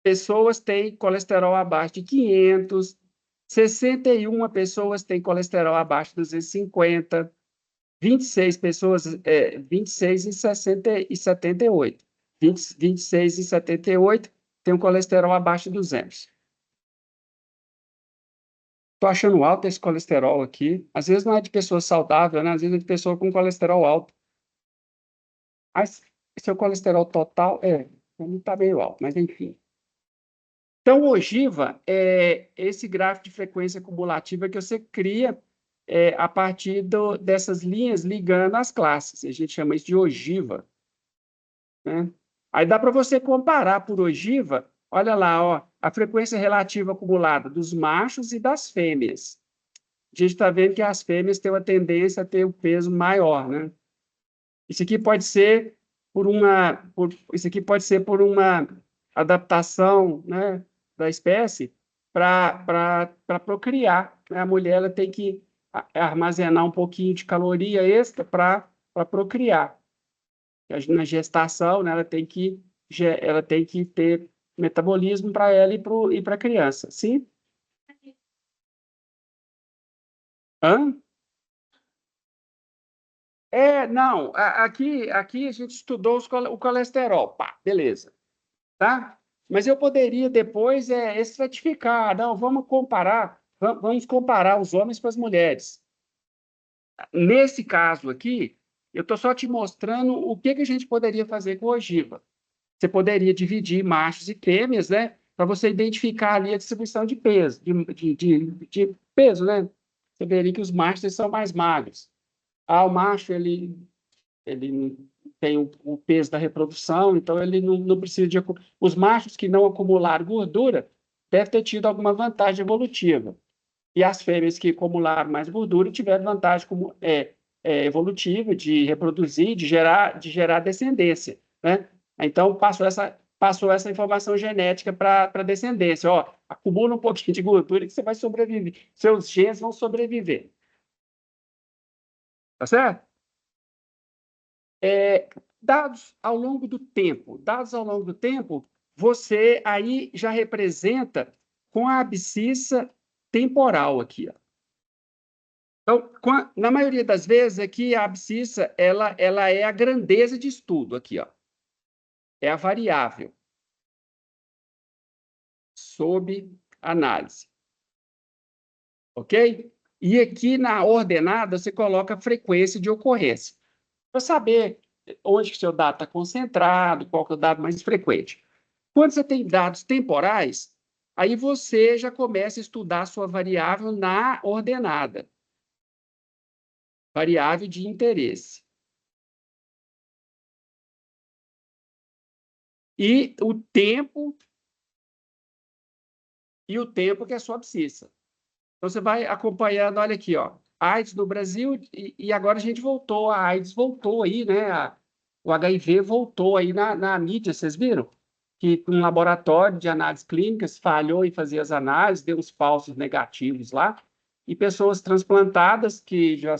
pessoas têm colesterol abaixo de 500, 61 pessoas têm colesterol abaixo de 250, 26 pessoas, 26 e 78. 26 e 78 têm um colesterol abaixo de 200. Estou achando alto esse colesterol aqui. Às vezes não é de pessoa saudável, né? Às vezes é de pessoa com colesterol alto. Mas seu colesterol total, não está meio alto, mas enfim. Então, o ogiva é esse gráfico de frequência cumulativa que você cria a partir dessas linhas ligando as classes. A gente chama isso de ogiva, né? Aí dá para você comparar por ogiva, olha lá, a frequência relativa acumulada dos machos e das fêmeas. A gente está vendo que as fêmeas têm uma tendência a ter um peso maior, né? Isso aqui pode ser por uma adaptação, né, da espécie para procriar, né? A mulher ela tem que armazenar um pouquinho de caloria extra para procriar. Na gestação, né, ela tem que ter metabolismo para ela e para a criança. Sim? Hã? Não, aqui a gente estudou o colesterol, pá, beleza, tá? Mas eu poderia depois estratificar, não, vamos comparar os homens com as mulheres. Nesse caso aqui, eu estou só te mostrando o que a gente poderia fazer com a ogiva. Você poderia dividir machos e fêmeas, né? Para você identificar ali a distribuição de peso, de peso, né? Você veria que os machos eles são mais magros. O macho, ele tem o peso da reprodução, então ele não precisa de... Os machos que não acumularam gordura devem ter tido alguma vantagem evolutiva. E as fêmeas que acumularam mais gordura tiveram vantagem evolutiva de reproduzir, de gerar descendência, né? Então, passou essa informação genética para a descendência. Acumula um pouquinho de gordura que você vai sobreviver. Seus genes vão sobreviver. Tá certo? Dados ao longo do tempo, você aí já representa com a abscissa temporal aqui, ó. Então, na maioria das vezes aqui a abscissa ela é a grandeza de estudo aqui, ó. É a variável sob análise, ok? E aqui na ordenada você coloca a frequência de ocorrência para saber onde que o seu dado está concentrado, qual que é o dado mais frequente. Quando você tem dados temporais, aí você já começa a estudar a sua variável na ordenada. Variável de interesse. E o tempo que é a sua abscissa. Então, você vai acompanhando, olha aqui, AIDS no Brasil, e agora a gente voltou, a AIDS voltou aí, né? O HIV voltou aí na mídia, vocês viram? Que um laboratório de análises clínicas falhou em fazer as análises, deu uns falsos negativos lá, e pessoas transplantadas que já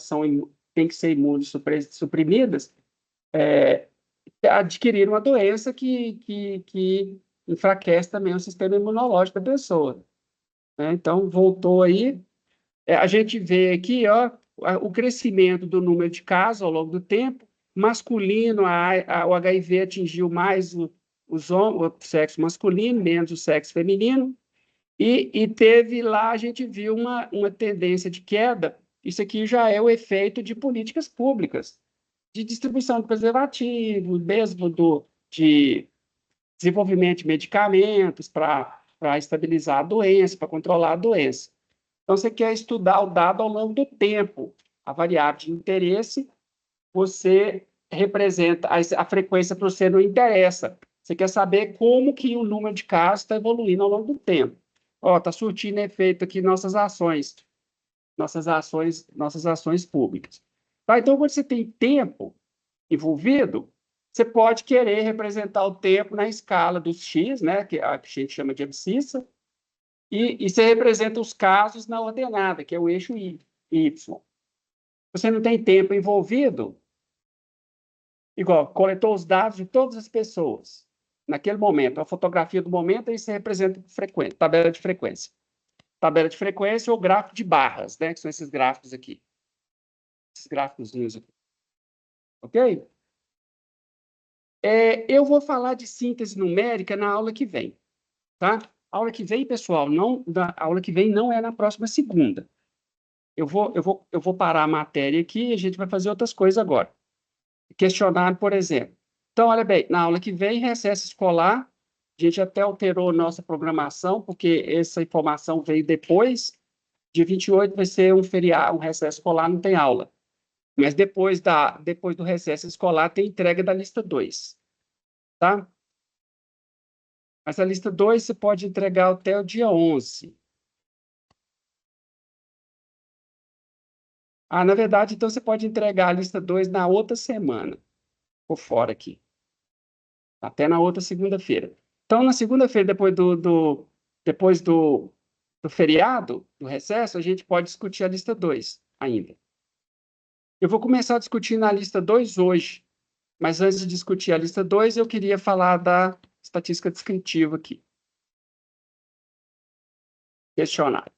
têm que ser imunossuprimidas, adquiriram uma doença que enfraquece também o sistema imunológico da pessoa, né? Então, voltou aí. A gente vê aqui, o crescimento do número de casos ao longo do tempo. Masculino, o HIV atingiu mais o sexo masculino, menos o sexo feminino, e teve lá, a gente viu uma tendência de queda Isso aqui já é o efeito de políticas públicas, de distribuição de preservativo, mesmo de desenvolvimento de medicamentos para estabilizar a doença, para controlar a doença. Então, você quer estudar o dado ao longo do tempo. A variável de interesse, você representa, a frequência para você não interessa. Você quer saber como que o número de casos está evoluindo ao longo do tempo. Ó, está surtindo efeito aqui nossas ações públicas. Tá? Então, quando você tem tempo envolvido, você pode querer representar o tempo na escala dos x, né, que a gente chama de abscissa, e você representa os casos na ordenada, que é o eixo y. Você não tem tempo envolvido, igual, coletou os dados de todas as pessoas, naquele momento, a fotografia do momento, aí você representa frequência, tabela de frequência. Tabela de frequência ou gráfico de barras, né, que são esses gráficos aqui. Esses gráficos aqui. Ok? Eu vou falar de síntese numérica na aula que vem, tá? A aula que vem, pessoal, a aula que vem não é na próxima segunda. Eu vou parar a matéria aqui e a gente vai fazer outras coisas agora. Questionário, por exemplo. Então, olha bem, na aula que vem, recesso escolar, a gente até alterou nossa programação, porque essa informação veio depois. Dia 28 vai ser um feriado, um recesso escolar, não tem aula. Mas depois do recesso escolar, tem entrega da lista 2, tá? Mas a lista 2 você pode entregar até o dia 11. Ah, na verdade, então você pode entregar a lista 2 na outra semana. Por fora aqui. Até na outra segunda-feira. Então, na segunda-feira, depois do feriado, do recesso, a gente pode discutir a lista 2 ainda. Eu vou começar a discutir na lista 2 hoje. Mas antes de discutir a lista 2, eu queria falar da estatística descritiva aqui. Questionário.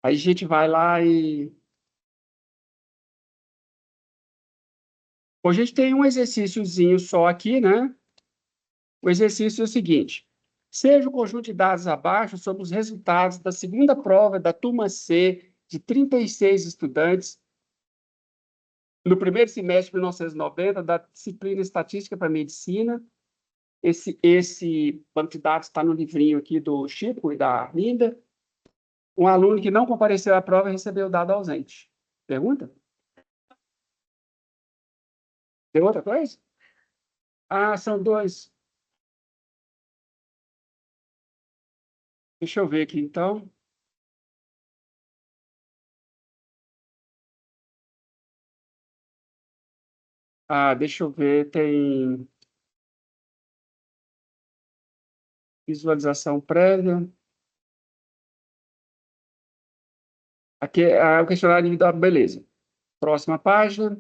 Aí a gente vai lá e... Hoje a gente tem um exercíciozinho só aqui, né? O exercício é o seguinte: seja o conjunto de dados abaixo sobre os resultados da segunda prova da turma C, de 36 estudantes, no primeiro semestre de 1990, da disciplina Estatística para Medicina. Esse banco de dados está no livrinho aqui do Chico e da Arlinda. Um aluno que não compareceu à prova recebeu o dado ausente. Pergunta? Tem outra coisa? Ah, são dois. Deixa eu ver aqui, então. Ah, deixa eu ver. Tem visualização prévia. Aqui é o questionário individual, beleza. Próxima página.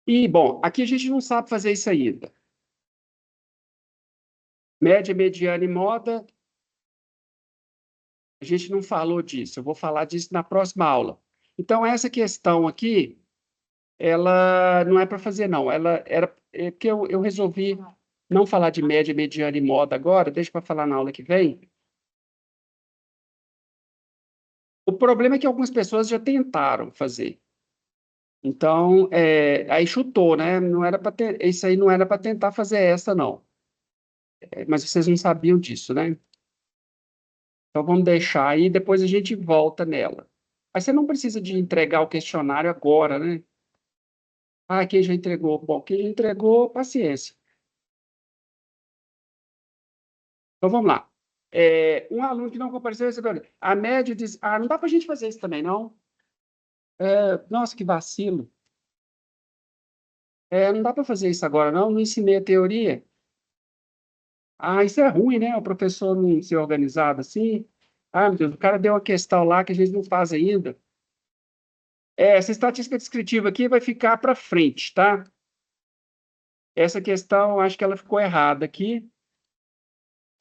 E, bom, aqui a gente não sabe fazer isso ainda. Média, mediana e moda, a gente não falou disso. Eu vou falar disso na próxima aula. Então, essa questão aqui, ela não é para fazer, não. Ela era que eu resolvi não falar de média, mediana e moda agora, deixa para falar na aula que vem. O problema é que algumas pessoas já tentaram fazer. Então, aí chutou, né? Não era para ter, isso aí não era para tentar fazer essa, não. Mas vocês não sabiam disso, né? Então, vamos deixar aí, depois a gente volta nela. Mas você não precisa de entregar o questionário agora, né? Ah, quem já entregou? Bom, quem já entregou, paciência. Então, vamos lá. Um aluno que não compareceu recebeu. A média diz. Ah, não dá para a gente fazer isso também, não. Nossa, que vacilo. Não dá para fazer isso agora, não. Não ensinei a teoria. Ah, isso é ruim, né? O professor não ser organizado assim. Ah, meu Deus, o cara deu uma questão lá que a gente não faz ainda. Essa estatística descritiva aqui vai ficar para frente, tá? Essa questão, acho que ela ficou errada aqui.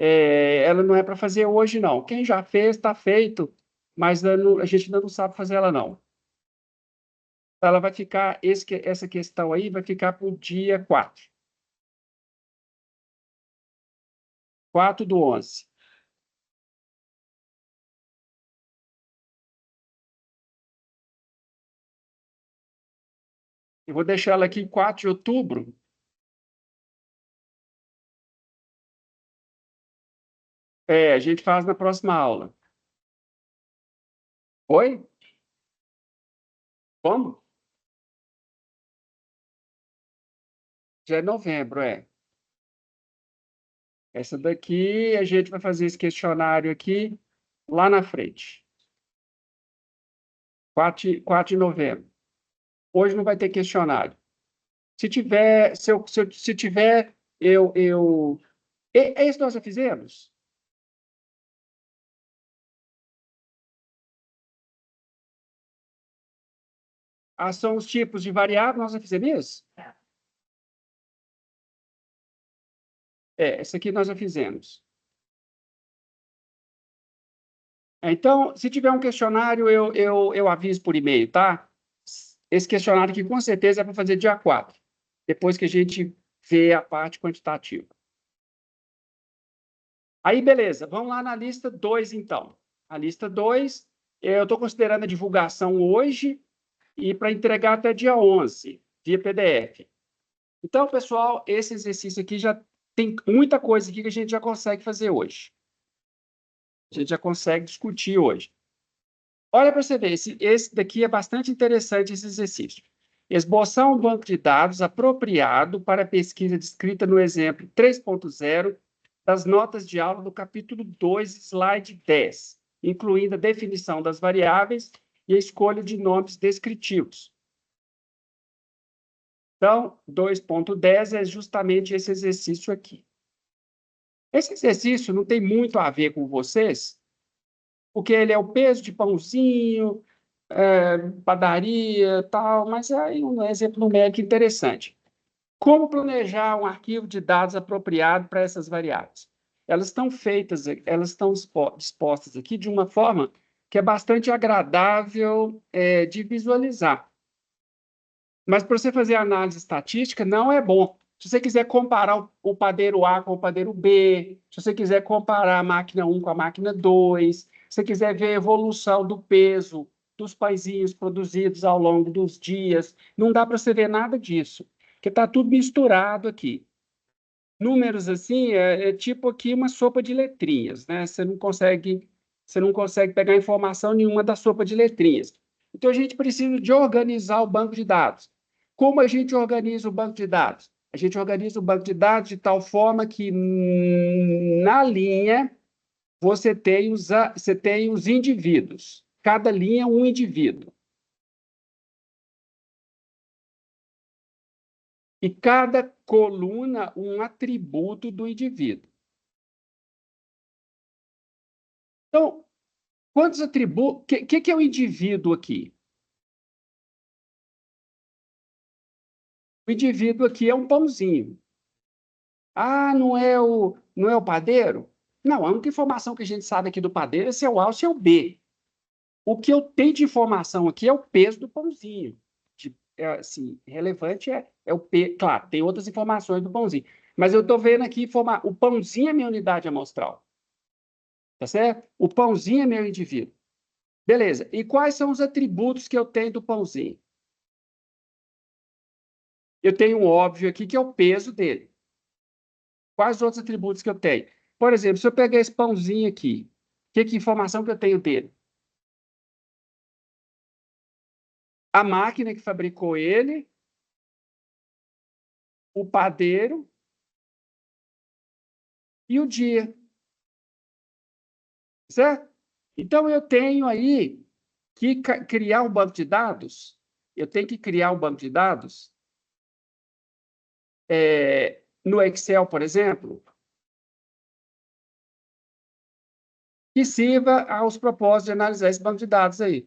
Ela não é para fazer hoje, não. Quem já fez, está feito, mas a gente ainda não sabe fazer ela, não. Ela vai ficar, essa questão aí vai ficar para o dia 4. 4/11. Eu vou deixar ela aqui em 4 de outubro. A gente faz na próxima aula. Oi? Como? Já é novembro, é. Essa daqui, a gente vai fazer esse questionário aqui lá na frente. 4 de novembro. Hoje não vai ter questionário. Se tiver, se tiver, esse nós já fizemos? São os tipos de variável, nós já fizemos isso? Essa aqui nós já fizemos. Então, se tiver um questionário, eu aviso por e-mail, tá? Esse questionário aqui, com certeza, é para fazer dia 4, depois que a gente vê a parte quantitativa. Aí, beleza, vamos lá na lista 2, então. A lista 2, eu estou considerando a divulgação hoje e para entregar até dia 11, via PDF. Então, pessoal, esse exercício aqui já tem muita coisa aqui que a gente já consegue fazer hoje. A gente já consegue discutir hoje. Olha para você ver, esse daqui é bastante interessante, esse exercício. Esboçar um banco de dados apropriado para a pesquisa descrita no exemplo 3.0 das notas de aula do capítulo 2, slide 10, incluindo a definição das variáveis e a escolha de nomes descritivos. Então, 2.10 é justamente esse exercício aqui. Esse exercício não tem muito a ver com vocês, porque ele é o peso de pãozinho, padaria, tal, mas é um exemplo numérico interessante. Como planejar um arquivo de dados apropriado para essas variáveis? Elas estão feitas, elas estão dispostas aqui de uma forma que é bastante agradável de visualizar. Mas para você fazer análise estatística, não é bom. Se você quiser comparar o padeiro A com o padeiro B, se você quiser comparar a máquina 1 com a máquina 2, se você quiser ver a evolução do peso dos pãezinhos produzidos ao longo dos dias, não dá para você ver nada disso, porque está tudo misturado aqui. Números assim é tipo aqui uma sopa de letrinhas, né? Você não consegue pegar informação nenhuma da sopa de letrinhas. Então a gente precisa de organizar o banco de dados. Como a gente organiza o banco de dados? A gente organiza o banco de dados de tal forma que na linha você tem os indivíduos. Cada linha é um indivíduo. E cada coluna um atributo do indivíduo. Então, quantos atributos? O que é o indivíduo aqui? O indivíduo aqui é um pãozinho. Não é o padeiro? Não, a única informação que a gente sabe aqui do padeiro é se é o A ou se é o B. O que eu tenho de informação aqui é o peso do pãozinho. Assim, relevante é o peso. Claro, tem outras informações do pãozinho. Mas eu estou vendo aqui o pãozinho é minha unidade amostral. Tá certo? O pãozinho é meu indivíduo. Beleza. E quais são os atributos que eu tenho do pãozinho? Eu tenho um óbvio aqui, que é o peso dele. Quais os outros atributos que eu tenho? Por exemplo, se eu pegar esse pãozinho aqui, que informação que eu tenho dele? A máquina que fabricou ele, o padeiro e o dia. Certo? Então, eu tenho aí que criar um banco de dados. Eu tenho que criar um banco de dados no Excel, por exemplo, que sirva aos propósitos de analisar esse banco de dados aí.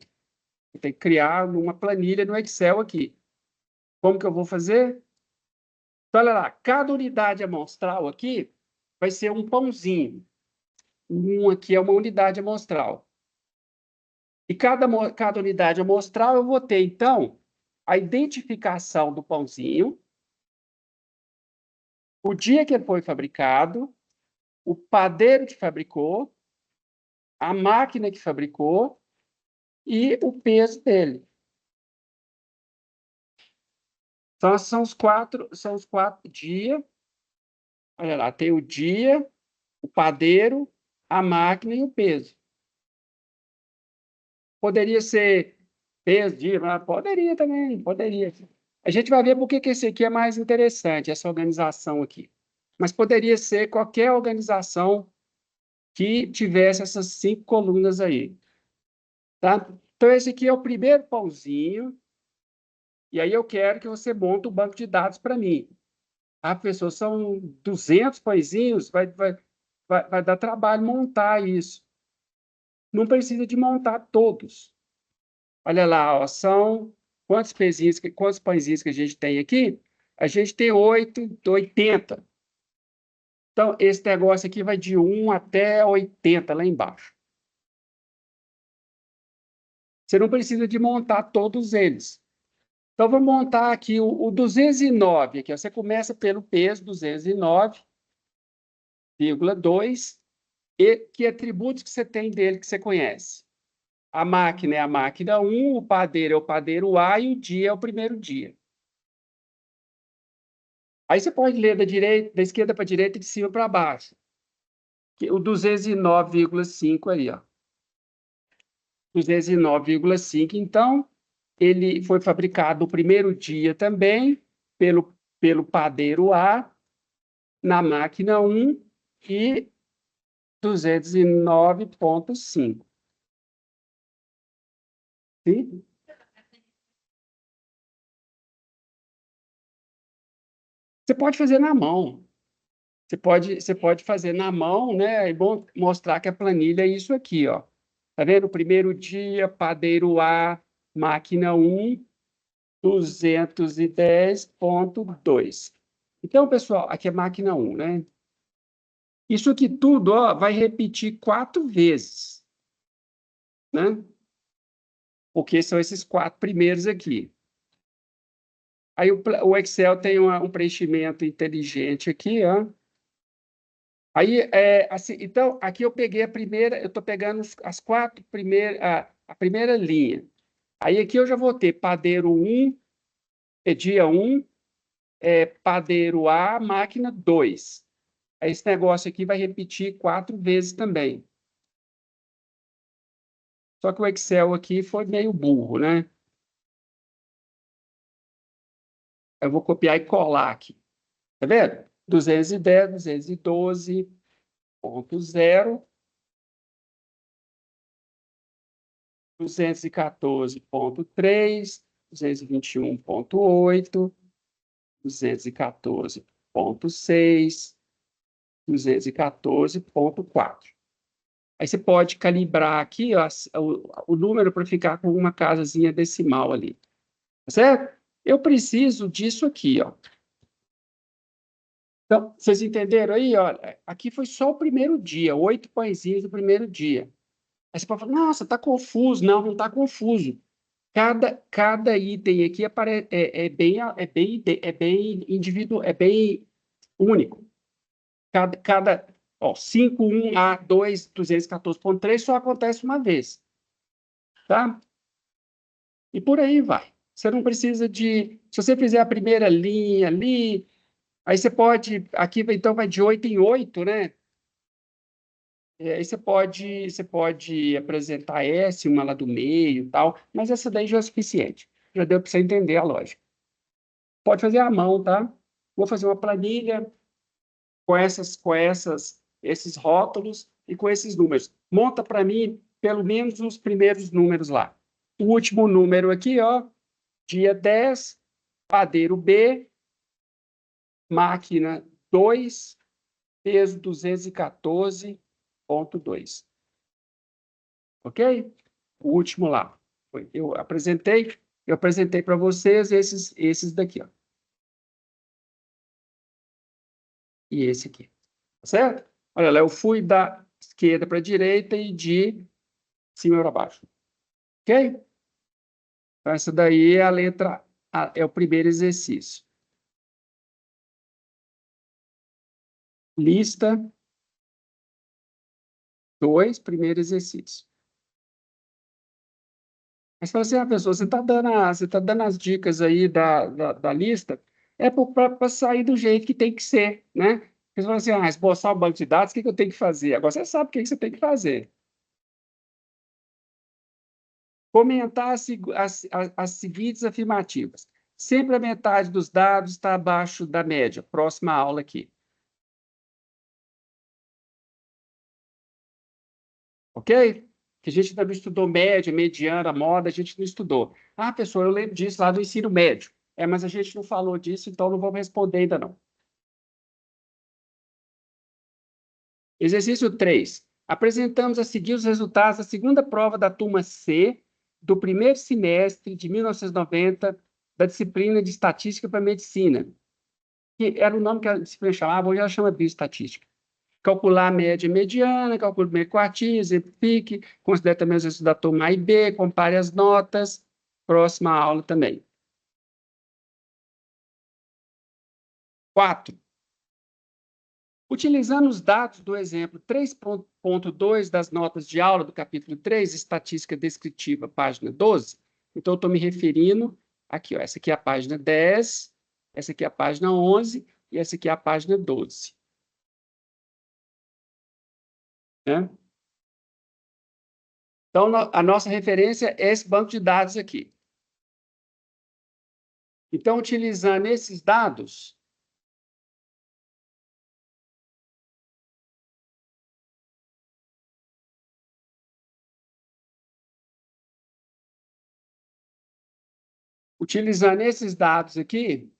Eu tenho que criar uma planilha no Excel aqui. Como que eu vou fazer? Então, olha lá, cada unidade amostral aqui vai ser um pãozinho. Um aqui é uma unidade amostral. E cada unidade amostral eu vou ter, então, a identificação do pãozinho, o dia que ele foi fabricado, o padeiro que fabricou, a máquina que fabricou e o peso dele. Então, são os quatro dias. Olha lá, tem o dia, o padeiro, a máquina e o peso. Poderia ser peso, dia, mas poderia também, poderia. A gente vai ver por que esse aqui é mais interessante, essa organização aqui. Mas poderia ser qualquer organização que tivesse essas 5 colunas aí, tá? Então, esse aqui é o primeiro pãozinho, e aí eu quero que você monte o banco de dados para mim. Ah, professor, são 200 pãezinhos, vai dar trabalho montar isso. Não precisa de montar todos. Olha lá, ó, são quantos pãezinhos que a gente tem aqui? A gente tem 80. Então, esse negócio aqui vai de 1 até 80 lá embaixo. Você não precisa de montar todos eles. Então, vou montar aqui o 209. Aqui, ó. Você começa pelo peso 209,2. E que atributos que você tem dele que você conhece? A máquina é a máquina 1, o padeiro é o padeiro A e o dia é o primeiro dia. Aí você pode ler da esquerda para a direita e de cima para baixo. O 209,5 aí, ó. 209,5. Então, ele foi fabricado no primeiro dia também pelo padeiro A, na máquina 1 e 209,5. Sim? Você pode fazer na mão. Você pode fazer na mão, né? É bom mostrar que a planilha é isso aqui, ó. Tá vendo? Primeiro dia, padeiro A, máquina 1, 210,2. Então, pessoal, aqui é máquina 1, né? Isso aqui tudo, ó, vai repetir 4 vezes, né? Porque são esses 4 primeiros aqui. Aí o Excel tem um preenchimento inteligente aqui, ó. Aí, assim, então, aqui eu peguei a primeira, eu estou pegando as 4 primeiras, a primeira linha. Aí aqui eu já vou ter padeiro 1, dia 1, padeiro A, máquina 2. Esse negócio aqui vai repetir 4 vezes também. Só que o Excel aqui foi meio burro, né? Eu vou copiar e colar aqui. Tá vendo? 210, 212,0, 214,3, 221,8, 214,6, 214,4. Aí você pode calibrar aqui, ó, o número para ficar com uma casazinha decimal ali. Tá certo? Eu preciso disso aqui, ó. Então, vocês entenderam aí? Olha, aqui foi só o primeiro dia, 8 pãezinhos do primeiro dia. Aí você pode falar, nossa, está confuso. Não, não está confuso. Cada item aqui é bem individual, é bem único. Ó, 51A2, 214,3 só acontece uma vez, tá? E por aí vai. Você não precisa de... Se você fizer a primeira linha ali, aí você pode... Aqui, então, vai de 8 em 8, né? Aí você pode apresentar S, uma lá do meio e tal, mas essa daí já é suficiente. Já deu para você entender a lógica. Pode fazer à mão, tá? Vou fazer uma planilha esses rótulos e com esses números. Monta para mim pelo menos os primeiros números lá. O último número aqui, ó, dia 10, padeiro B, máquina 2, peso 214,2. Ok? O último lá. Eu apresentei para vocês esses daqui, ó. E esse aqui. Tá certo? Olha lá, eu fui da esquerda para a direita e de cima para baixo. Ok? Então, essa daí é a letra A, é o primeiro exercício. Lista 2, primeiro exercício. Mas fala assim, pessoa, você tá dando as dicas aí da lista, é para sair do jeito que tem que ser, né? Você fala assim, esboçar o banco de dados, o que que eu tenho que fazer? Agora você sabe o que que você tem que fazer. Comentar as seguintes afirmativas. Sempre a metade dos dados está abaixo da média. Próxima aula aqui. Ok? Que a gente ainda não estudou média, mediana, moda, a gente não estudou. Pessoal, eu lembro disso lá do ensino médio. Mas a gente não falou disso, então não vamos responder ainda não. Exercício 3. Apresentamos a seguir os resultados da segunda prova da turma C do primeiro semestre de 1990 da disciplina de Estatística para Medicina, que era o nome que a disciplina chamava, hoje ela chama Bioestatística. Calcular a média e mediana, calcule o meio quartil, exemplifique, considere também os resultados da turma A e B, compare as notas. Próxima aula também. 4. Utilizando os dados do exemplo 3.2 das notas de aula do capítulo 3, Estatística Descritiva, página 12, então eu estou me referindo aqui, ó, essa aqui é a página 10, essa aqui é a página 11 e essa aqui é a página 12. Né? Então, a nossa referência é esse banco de dados aqui. Então, utilizando esses dados, aqui,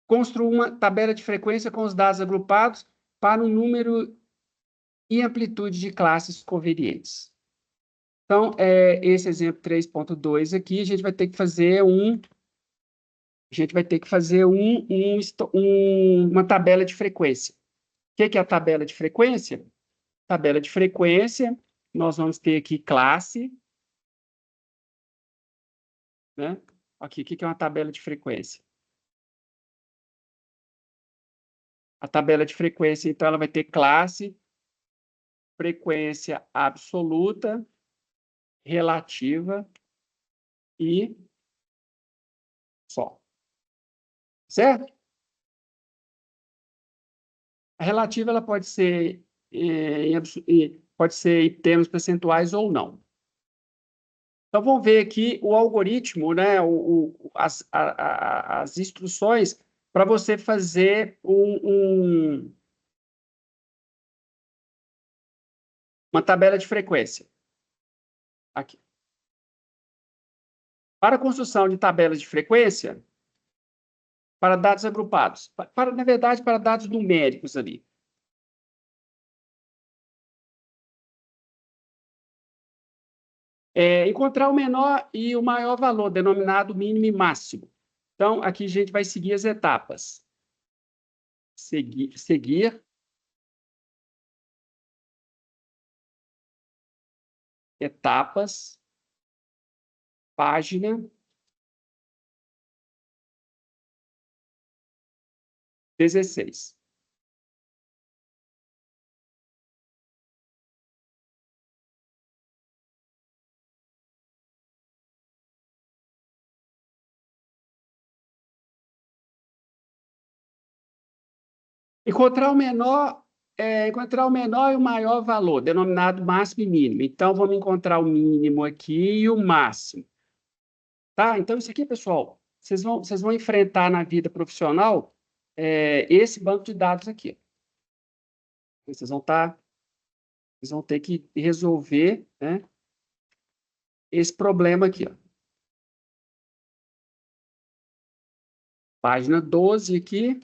construa uma tabela de frequência com os dados agrupados para um número e amplitude de classes convenientes. Então, esse exemplo 3.2 aqui, a gente vai ter que fazer uma tabela de frequência. O que que é a tabela de frequência? Tabela de frequência, nós vamos ter aqui classe, né? Aqui, o que que é uma tabela de frequência? A tabela de frequência, então, ela vai ter classe, frequência absoluta, relativa e só. Certo? A relativa ela pode ser em termos percentuais ou não. Então, vamos ver aqui o algoritmo, né, as instruções para você fazer uma tabela de frequência. Aqui. Para a construção de tabelas de frequência, para dados agrupados, na verdade, para dados numéricos ali. Encontrar o menor e o maior valor, denominado mínimo e máximo. Então, aqui a gente vai seguir as etapas. Seguir etapas, página 16. Encontrar o menor e o maior valor, denominado máximo e mínimo. Então, vamos encontrar o mínimo aqui e o máximo. Tá? Então, isso aqui, pessoal, vocês vão enfrentar na vida profissional esse banco de dados aqui. Vocês vão ter que resolver, né, esse problema aqui. Ó. Página 12 aqui.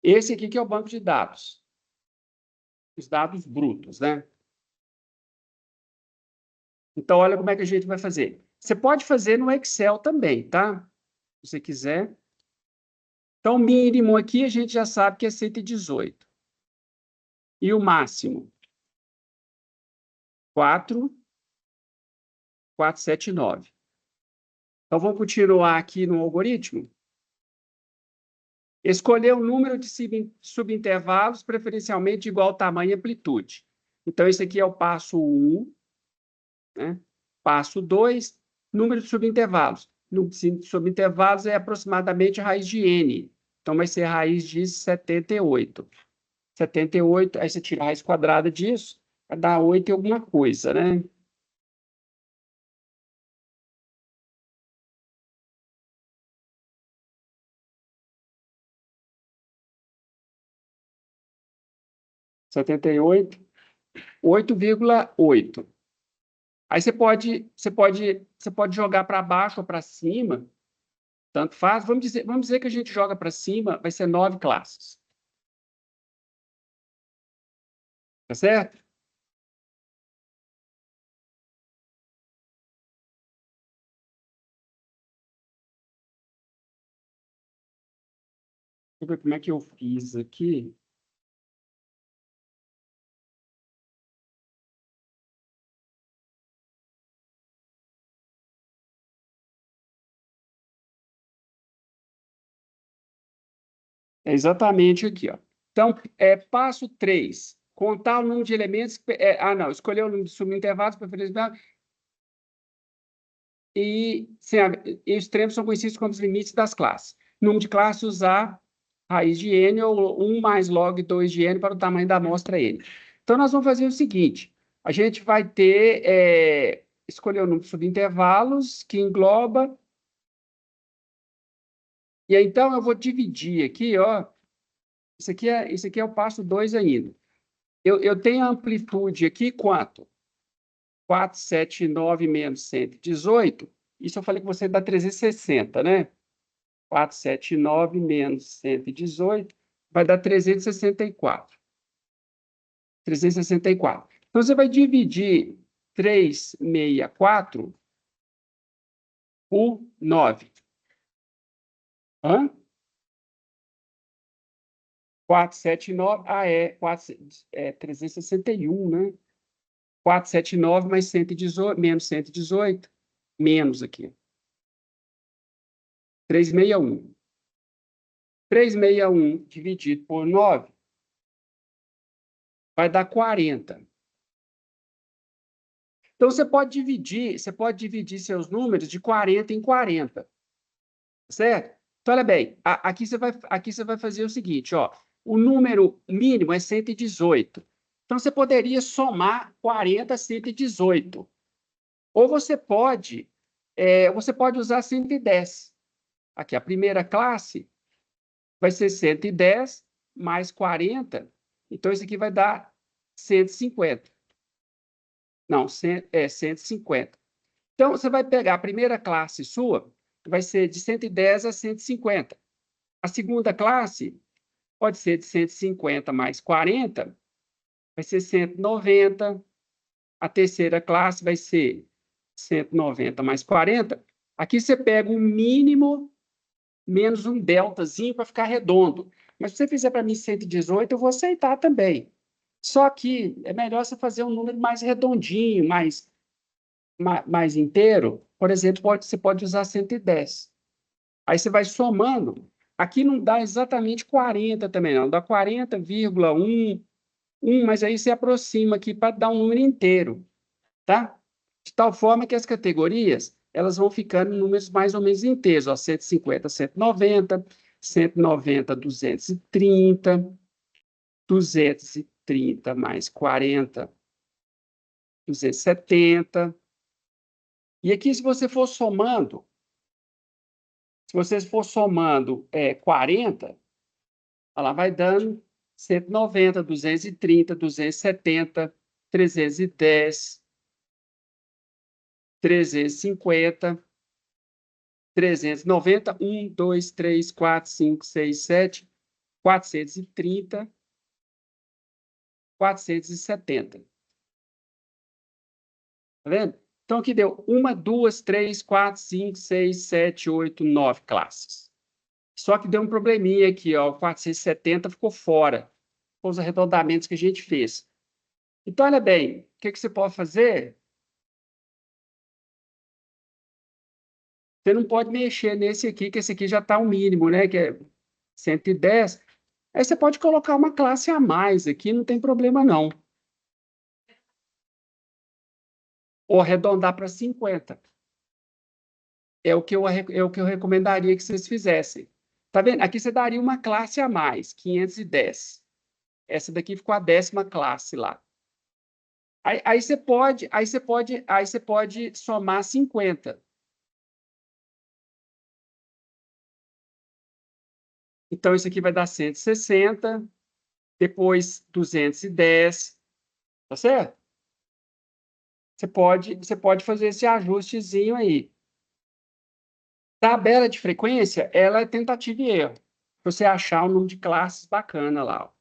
Esse aqui que é o banco de dados. Os dados brutos, né? Então, olha como é que a gente vai fazer. Você pode fazer no Excel também, tá? Se você quiser. Então, o mínimo aqui a gente já sabe que é 118. E o máximo? 4,479. Então, vamos continuar aqui no algoritmo? Escolher um número de subintervalos, preferencialmente de igual tamanho e amplitude. Então, esse aqui é o passo 1, né? Passo 2, número de subintervalos. Número de subintervalos é aproximadamente a raiz de n. Então, vai ser a raiz de 78. 78, aí você tira a raiz quadrada disso, vai dar 8 e alguma coisa, né? Setenta e oito, 8,8. Aí você pode jogar para baixo ou para cima, tanto faz. Vamos dizer que a gente joga para cima, vai ser 9 classes. Tá certo? Deixa eu ver como é que eu fiz aqui. É exatamente aqui, ó. Então, passo 3, contar o número de elementos. Não, escolher o número de subintervalos, preferencialmente, e os extremos são conhecidos como os limites das classes. Número de classes, usar raiz de n ou 1 mais log 2 de n para o tamanho da amostra n. Então, nós vamos fazer o seguinte: a gente vai escolher o número de subintervalos, que engloba. E aí, então, eu vou dividir aqui, ó. Isso aqui é o passo 2 ainda. Eu tenho a amplitude aqui, quanto? 479 menos 118. Isso eu falei que você dá 360, né? 479 menos 118 vai dar 364. 364. Então, você vai dividir 364 por 9. Hã? 479, é 361, né? 479 mais 118, menos 118, menos aqui. 361. 361 dividido por 9 vai dar 40. Então, você pode dividir seus números de 40 em 40, certo? Então, olha bem, aqui você vai fazer o seguinte, ó, o número mínimo é 118. Então, você poderia somar 40 a 118. Ou você pode usar 110. Aqui, a primeira classe vai ser 110 mais 40. Então, isso aqui vai dar 150. Não, 150. Então, você vai pegar a primeira classe sua, que vai ser de 110 a 150. A segunda classe pode ser de 150 mais 40, vai ser 190. A terceira classe vai ser 190 mais 40. Aqui você pega o mínimo menos um deltazinho para ficar redondo. Mas se você fizer para mim 118, eu vou aceitar também. Só que é melhor você fazer um número mais redondinho, mais inteiro. Por exemplo, você pode usar 110. Aí você vai somando. Aqui não dá exatamente 40 também, não. Dá 40,1, mas aí você aproxima aqui para dar um número inteiro, tá? De tal forma que as categorias elas vão ficando em números mais ou menos inteiros, ó, 150, 190, 190, 230, 230 mais 40, 270. E aqui, se você for somando 40, ela vai dando 190, 230, 270, 310, 350, 390, 1, 2, 3, 4, 5, 6, 7, 430, 470. Tá vendo? Então, aqui deu 1, 2, 3, 4, 5, 6, 7, 8, 9 classes. Só que deu um probleminha aqui, ó, o 470 ficou fora, com os arredondamentos que a gente fez. Então, olha bem, o que você pode fazer? Você não pode mexer nesse aqui, que esse aqui já está o mínimo, né? 110. Aí você pode colocar uma classe a mais aqui, não tem problema não. Ou arredondar para 50. É o que eu recomendaria que vocês fizessem. Tá vendo? Aqui você daria uma classe a mais, 510. Essa daqui ficou a 10ª classe lá. Aí você pode somar 50. Então, isso aqui vai dar 160, depois 210, tá certo? Você pode fazer esse ajustezinho aí. Tabela de frequência, ela é tentativa e erro. Pra você achar um número de classes bacana lá, ó.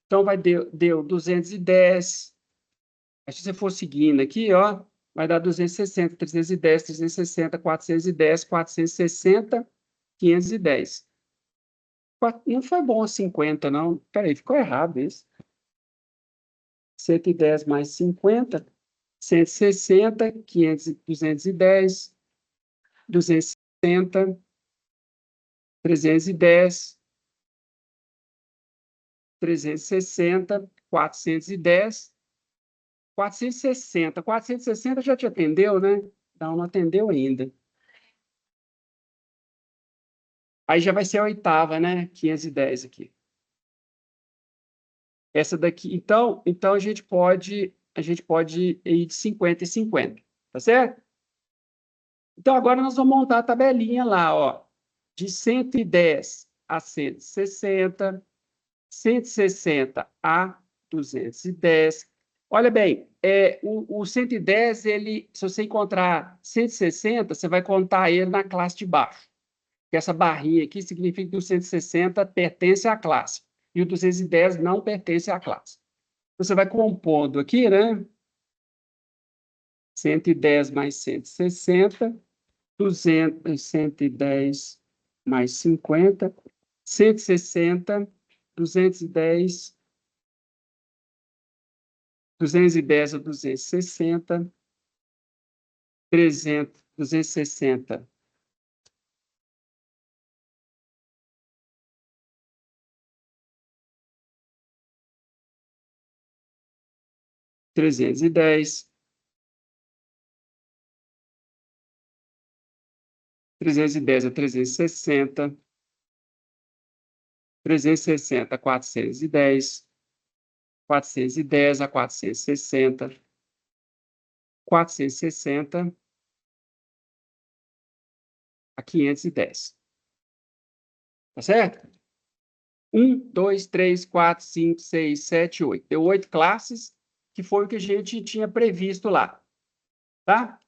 Então, deu 210. Aí, se você for seguindo aqui, ó, vai dar 260, 310, 360, 410, 460, 510. Não foi bom 50, não. Peraí, ficou errado isso. 110 mais 50, 160, 500, 210, 260, 310, 360, 410, 460. 460 já te atendeu, né? Não atendeu ainda. Aí já vai ser a 8ª, né? 510 aqui. Essa daqui, então a gente pode ir de 50 em 50, tá certo? Então agora nós vamos montar a tabelinha lá, ó, de 110 a 160, 160 a 210. Olha bem, o 110, se você encontrar 160, você vai contar ele na classe de baixo. Que essa barrinha aqui significa que o 160 pertence à classe e o 210 não pertence à classe. Você vai compondo aqui, né? 110 mais 160, 200, 110 mais 50, 160, 210, 210 a 260, 300, 260. 310, 310 a 360, 360 a 410, 410 a 460, 460 a 510. Tá certo? 1, 2, 3, 4, 5, 6, 7, 8. Deu 8 classes, que foi o que a gente tinha previsto lá. Tá?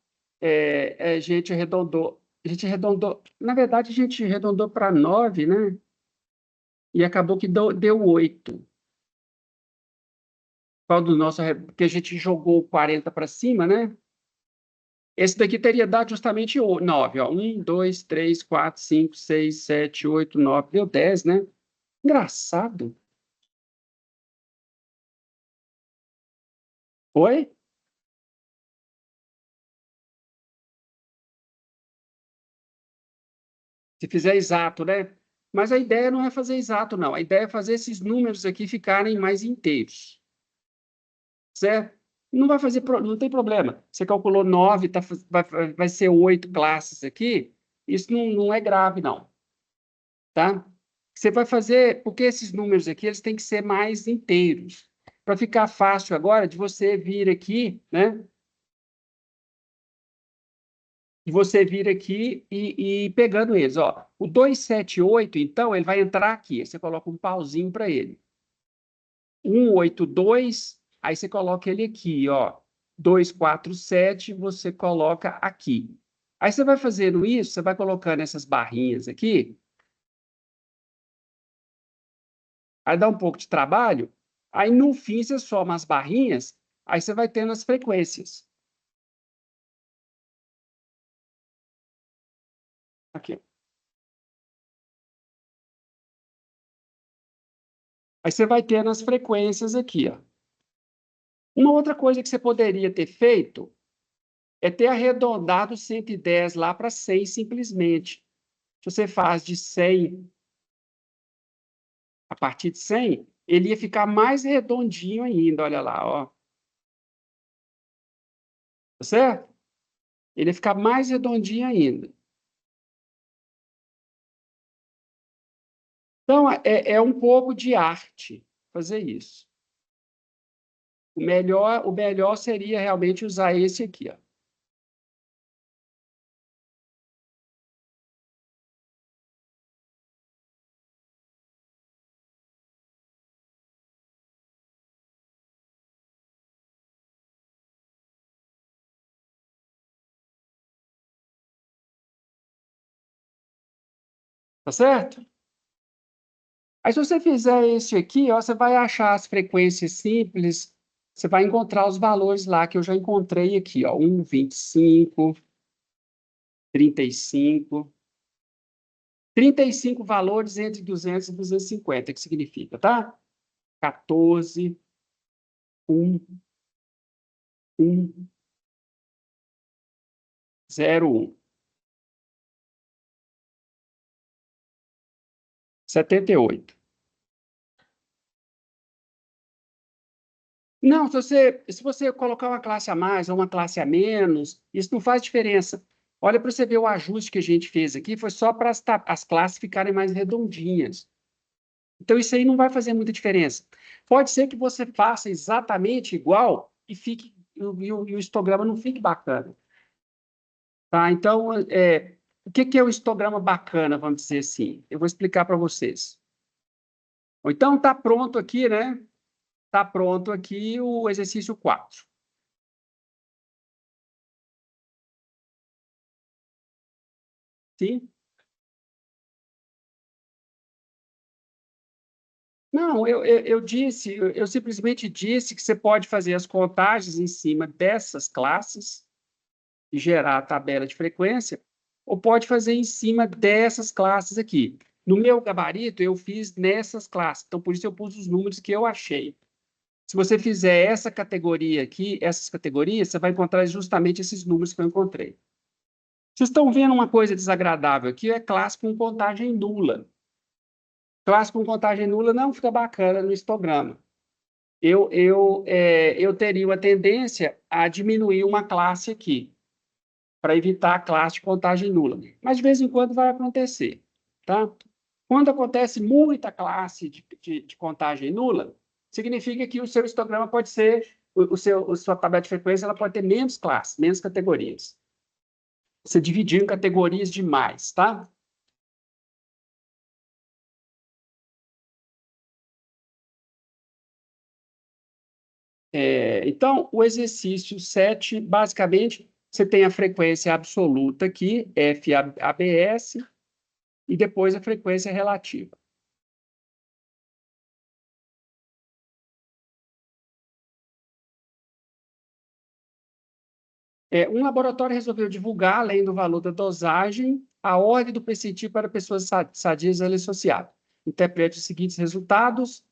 A gente arredondou. Na verdade, a gente arredondou para 9, né? E acabou que deu 8. Qual do nosso. Porque a gente jogou 40 para cima, né? Esse daqui teria dado justamente 9. Ó. 1, 2, 3, 4, 5, 6, 7, 8, 9. Deu 10, né? Engraçado. Oi? Se fizer exato, né? Mas a ideia não é fazer exato, não. A ideia é fazer esses números aqui ficarem mais inteiros. Certo? Não vai fazer, não tem problema. Você calculou 9, vai ser 8 classes aqui. Isso não é grave, não. Tá? Você vai fazer, porque esses números aqui, eles têm que ser mais inteiros. Para ficar fácil agora de você vir aqui, né? E você vir aqui e pegando eles. Ó, o 278, então, ele vai entrar aqui. Você coloca um pauzinho para ele. 182, aí você coloca ele aqui, ó. 247, você coloca aqui. Aí você vai fazendo isso, você vai colocando essas barrinhas aqui. Aí dá um pouco de trabalho. Aí no fim você soma as barrinhas, aí você vai tendo as frequências. Aqui. Aí você vai tendo as frequências aqui, ó. Uma outra coisa que você poderia ter feito é ter arredondado 110 lá para 100 simplesmente. Se você faz de 100 a partir de 100, ele ia ficar mais redondinho ainda, olha lá, ó. Tá certo? Ele ia ficar mais redondinho ainda. Então, é um pouco de arte fazer isso. O melhor seria realmente usar esse aqui, ó. Tá certo? Aí, se você fizer esse aqui, ó, você vai achar as frequências simples, você vai encontrar os valores lá que eu já encontrei aqui, ó, 1, 25, 35. 35 valores entre 200 e 250, que significa, tá? 14, 1, 1, 0, 1. 78. Não, se você colocar uma classe a mais ou uma classe a menos, isso não faz diferença. Olha para você ver o ajuste que a gente fez aqui, foi só para as classes ficarem mais redondinhas. Então, isso aí não vai fazer muita diferença. Pode ser que você faça exatamente igual e o histograma não fique bacana. Tá? Então, o que é o histograma bacana, vamos dizer assim? Eu vou explicar para vocês. Ou então, está pronto aqui, né? Está pronto aqui o exercício 4. Sim? Não, eu simplesmente disse que você pode fazer as contagens em cima dessas classes e gerar a tabela de frequência, ou pode fazer em cima dessas classes aqui. No meu gabarito, eu fiz nessas classes, então por isso eu pus os números que eu achei. Se você fizer essa categoria aqui, essas categorias, você vai encontrar justamente esses números que eu encontrei. Vocês estão vendo uma coisa desagradável aqui, é classe com contagem nula. Classe com contagem nula não fica bacana no histograma. Eu teria uma tendência a diminuir uma classe aqui, para evitar a classe de contagem nula. Mas de vez em quando vai acontecer, tá? Quando acontece muita classe de contagem nula, significa que o seu histograma pode ser, a sua tabela de frequência ela pode ter menos classes, menos categorias. Você dividir em categorias demais, tá? Então, o exercício 7, basicamente, você tem a frequência absoluta aqui, FABS, e depois a frequência relativa. Um laboratório resolveu divulgar, além do valor da dosagem, a ordem do percentil para pessoas sadias e associadas. Interprete os seguintes resultados.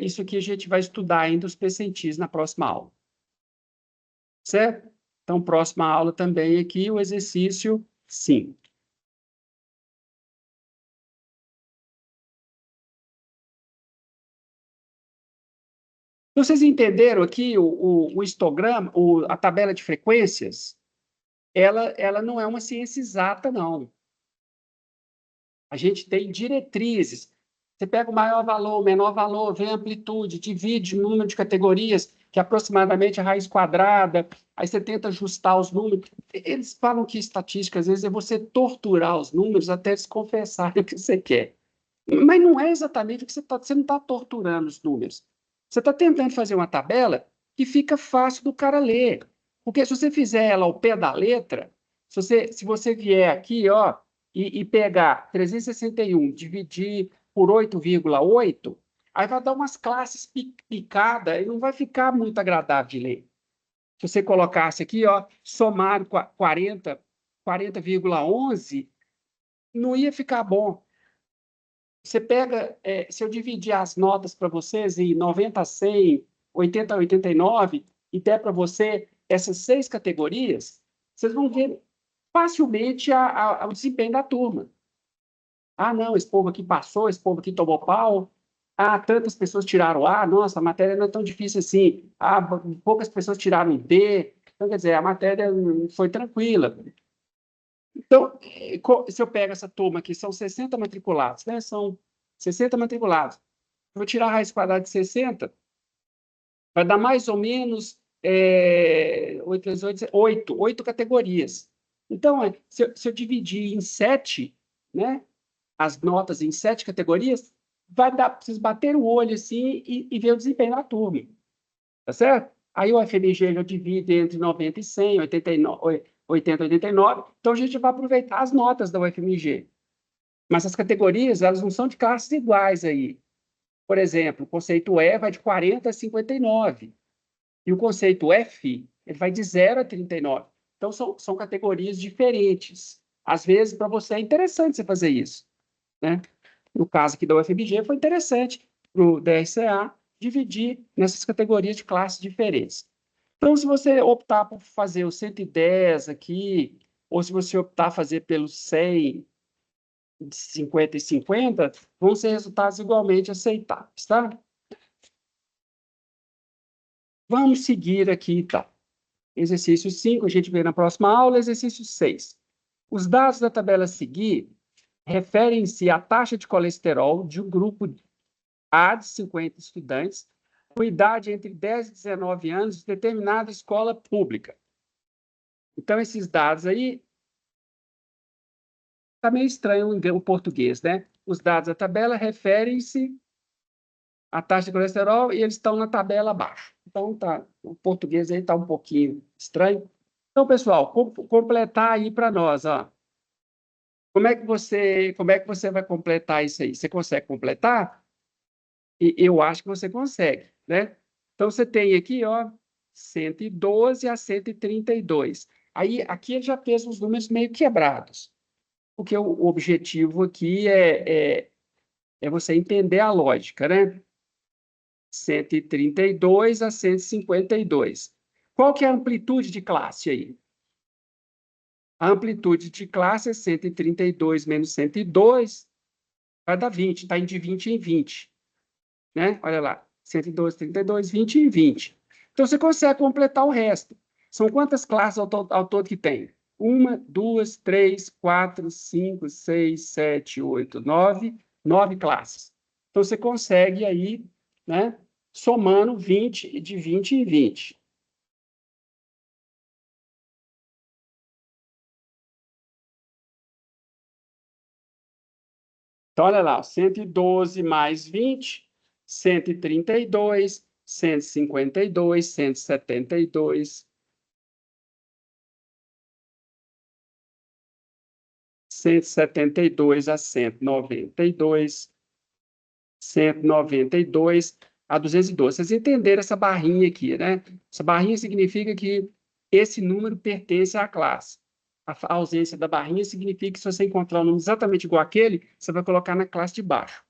Isso aqui a gente vai estudar ainda os percentis na próxima aula. Certo? Então, próxima aula também aqui, o exercício 5. Vocês entenderam aqui o histograma, a tabela de frequências? Ela não é uma ciência exata, não. A gente tem diretrizes. Você pega o maior valor, o menor valor, vê a amplitude, divide o número de categorias, que é aproximadamente a raiz quadrada, aí você tenta ajustar os números. Eles falam que estatística, às vezes, é você torturar os números até eles confessarem o que você quer. Mas não é exatamente o que você não está torturando os números. Você está tentando fazer uma tabela que fica fácil do cara ler. Porque se você fizer ela ao pé da letra, se você vier aqui, ó, e pegar 361, dividir por 8,8, aí vai dar umas classes picadas e não vai ficar muito agradável de ler. Se você colocasse aqui, ó, somar 40,11, não ia ficar bom. Você pega, se eu dividir as notas para vocês em 90 a 100, 80 a 89, e der para você essas 6 categorias, vocês vão ver facilmente o desempenho da turma. Ah, não, esse povo aqui passou, esse povo aqui tomou pau. Ah, tantas pessoas tiraram A, nossa, a matéria não é tão difícil assim. Ah, poucas pessoas tiraram D. Então, quer dizer, a matéria foi tranquila. Então, se eu pego essa turma aqui, são 60 matriculados, né? São 60 matriculados. Eu vou tirar a raiz quadrada de 60, vai dar mais ou menos 8 vezes 8, 8 categorias. Então, se eu dividir em 7, né, as notas em 7 categorias, vai dar para vocês baterem o olho assim e ver o desempenho da turma. Tá certo? Aí o FMG eu divido entre 90 e 100, 89, 80, 89. Então, a gente vai aproveitar as notas da UFMG. Mas as categorias, elas não são de classes iguais aí. Por exemplo, o conceito E vai de 40 a 59. E o conceito F, ele vai de 0 a 39. Então, são categorias diferentes. Às vezes, para você é interessante você fazer isso, né? No caso aqui da UFMG, foi interessante para o DRCA dividir nessas categorias de classes diferentes. Então, se você optar por fazer o 110 aqui, ou se você optar fazer pelos 100, 50 e 50, vão ser resultados igualmente aceitáveis, tá? Vamos seguir aqui, tá? Exercício 5, a gente vê na próxima aula, exercício 6. Os dados da tabela a seguir referem-se à taxa de colesterol de um grupo A de 50 estudantes, com idade entre 10 e 19 anos, de determinada escola pública. Então, esses dados aí, está meio estranho o português, né? Os dados da tabela referem-se à taxa de colesterol e eles estão na tabela abaixo. Então, tá, o português aí está um pouquinho estranho. Então, pessoal, completar aí para nós, ó. Como é que você vai completar isso aí? Você consegue completar? E eu acho que você consegue, né? Então, você tem aqui, ó, 112 a 132. Aí, aqui ele já fez uns números meio quebrados, porque o objetivo aqui é você entender a lógica, né? 132 a 152. Qual que é a amplitude de classe aí? A amplitude de classe é 132 menos 102, vai dar 20, está de 20 em 20, né? Olha lá, 112, 32, 20 e 20. Então, você consegue completar o resto. São quantas classes ao todo que tem? 1, 2, 3, 4, 5, 6, 7, 8, 9. 9 classes. Então, você consegue aí, né, somando 20, de 20 em 20. Então, olha lá, 112 mais 20, 132, 152, 172, 172 a 192, 192 a 212. Vocês entenderam essa barrinha aqui, né? Essa barrinha significa que esse número pertence à classe. A ausência da barrinha significa que se você encontrar um número exatamente igual àquele, você vai colocar na classe de baixo.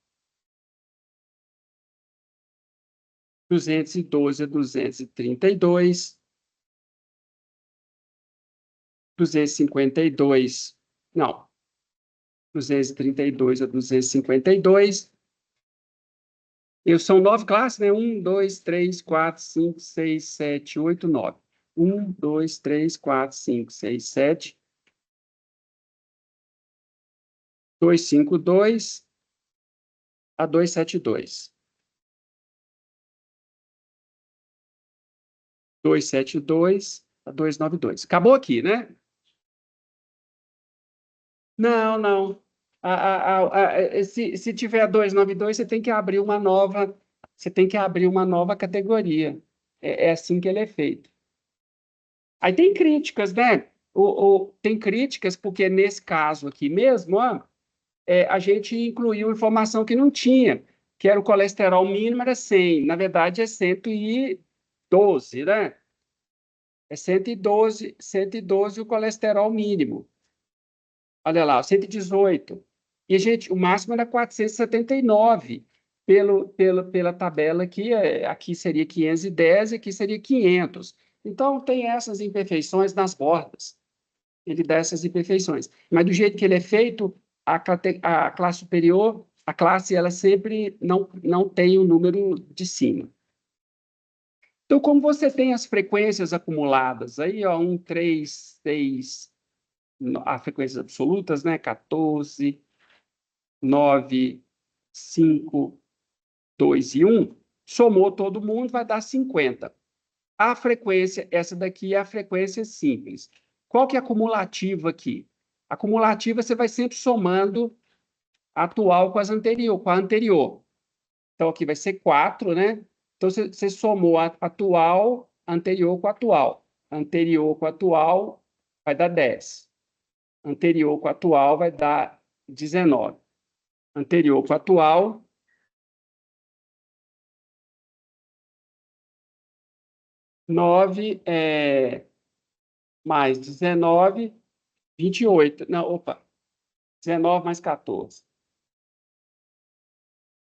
212 a 232, 252, não, 232 a 252. São 9 classes, né? 1, 2, 3, 4, 5, 6, 7, 8, 9. 1, 2, 3, 4, 5, 6, 7. 252 a 272. 272 a 292. Acabou aqui, né? Não, não. Se tiver 292, você tem que abrir uma nova, você tem que abrir uma nova categoria. É assim que ele é feito. Aí tem críticas, né? Tem críticas, porque nesse caso aqui mesmo, ó, a gente incluiu informação que não tinha, que era o colesterol mínimo era 100. Na verdade, é 112, né? É 112 o colesterol mínimo. Olha lá, 118. E, gente, o máximo era 479 pela tabela aqui. Aqui seria 510 e aqui seria 500. Então, tem essas imperfeições nas bordas. Ele dá essas imperfeições. Mas do jeito que ele é feito, a classe superior A classe, ela sempre não tem o número de cima. Então, como você tem as frequências acumuladas, aí, ó, 1, 3, 6, as frequências absolutas, né? 14, 9, 5, 2 e 1, somou todo mundo, vai dar 50. A frequência, essa daqui é a frequência simples. Qual que é a acumulativa aqui? A acumulativa, você vai sempre somando a atual com a anterior. Então, aqui vai ser 4, né? Então, você somou a atual, anterior com a atual. Anterior com a atual vai dar 10. Anterior com a atual vai dar 19. Anterior com a atual, 9 mais 19, 28. Não, opa, 19 mais 14,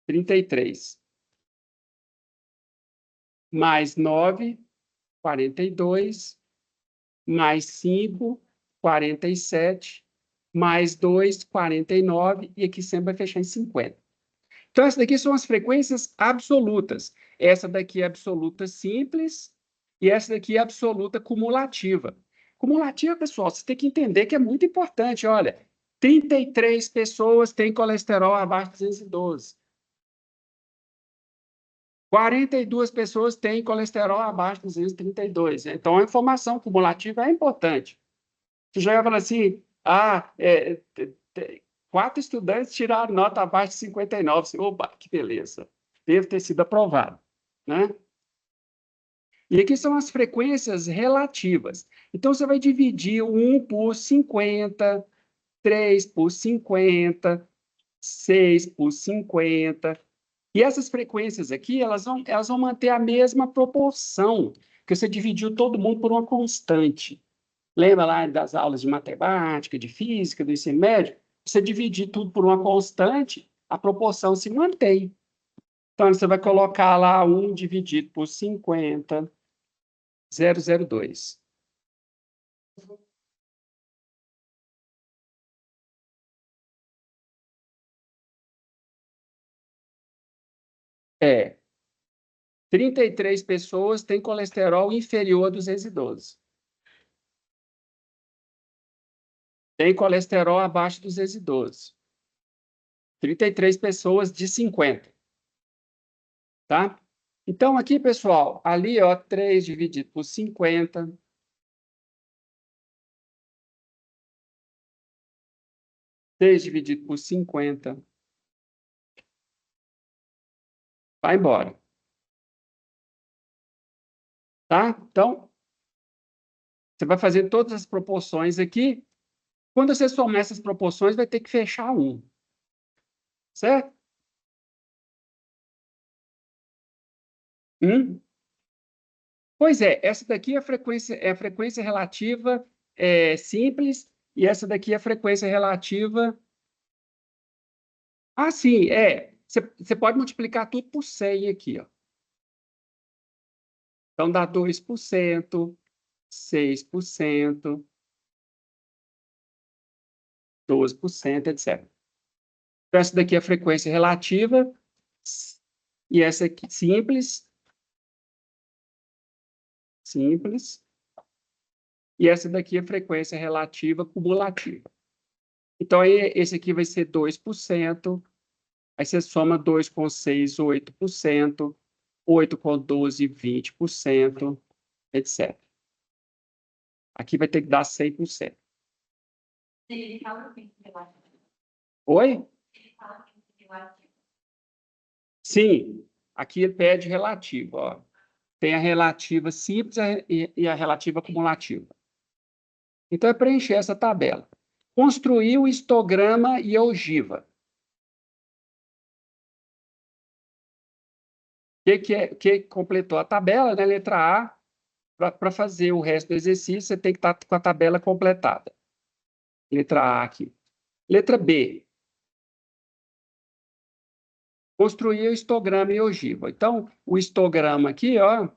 33. Mais 9, 42. Mais 5, 47. Mais 2, 49. E aqui sempre vai fechar em 50. Então, essas daqui são as frequências absolutas. Essa daqui é absoluta simples e essa daqui é absoluta cumulativa. Cumulativa, pessoal, você tem que entender que é muito importante. Olha, 33 pessoas têm colesterol abaixo de 212. 42 pessoas têm colesterol abaixo de 232. Então, a informação cumulativa é importante. Você já vai falar assim, 4 estudantes tiraram nota abaixo de 59. Opa, que beleza. Deve ter sido aprovado, né? E aqui são as frequências relativas. Então, você vai dividir 1 por 50, 3 por 50, 6 por 50. E essas frequências aqui, elas vão manter a mesma proporção, que você dividiu todo mundo por uma constante. Lembra lá das aulas de matemática, de física, do ensino médio? Você dividir tudo por uma constante, a proporção se mantém. Então, você vai colocar lá 1 dividido por 50, 0,02. É, 33 pessoas têm colesterol inferior a 212. Tem colesterol abaixo de 212. 33 pessoas de 50. Tá? Então, aqui, pessoal, ali, ó, 3 dividido por 50. 3 dividido por 50. Vai embora. Tá? Então, você vai fazer todas as proporções aqui. Quando você somar essas proporções, vai ter que fechar 1. Certo? Pois é, essa daqui é a frequência relativa simples, e essa daqui é a frequência relativa. Ah, sim, é. Você pode multiplicar tudo por 100 aqui, ó. Então dá 2%, 6%, 12%, etc. Então, essa daqui é a frequência relativa, e essa aqui simples, simples, e essa daqui é a frequência relativa cumulativa. Então, aí, esse aqui vai ser 2%, aí você soma 2 com 6, 8%, 8 com 12, 20%, etc. Aqui vai ter que dar 100%. Oi? Sim, aqui ele pede relativa, ó. Tem a relativa simples e a relativa cumulativa. Então, é preencher essa tabela. Construir o histograma e a ogiva. Que completou a tabela, né? Letra A, para fazer o resto do exercício, você tem que estar com a tabela completada. Letra A aqui. Letra B. Construir o histograma e ogiva. Então, o histograma aqui, ó,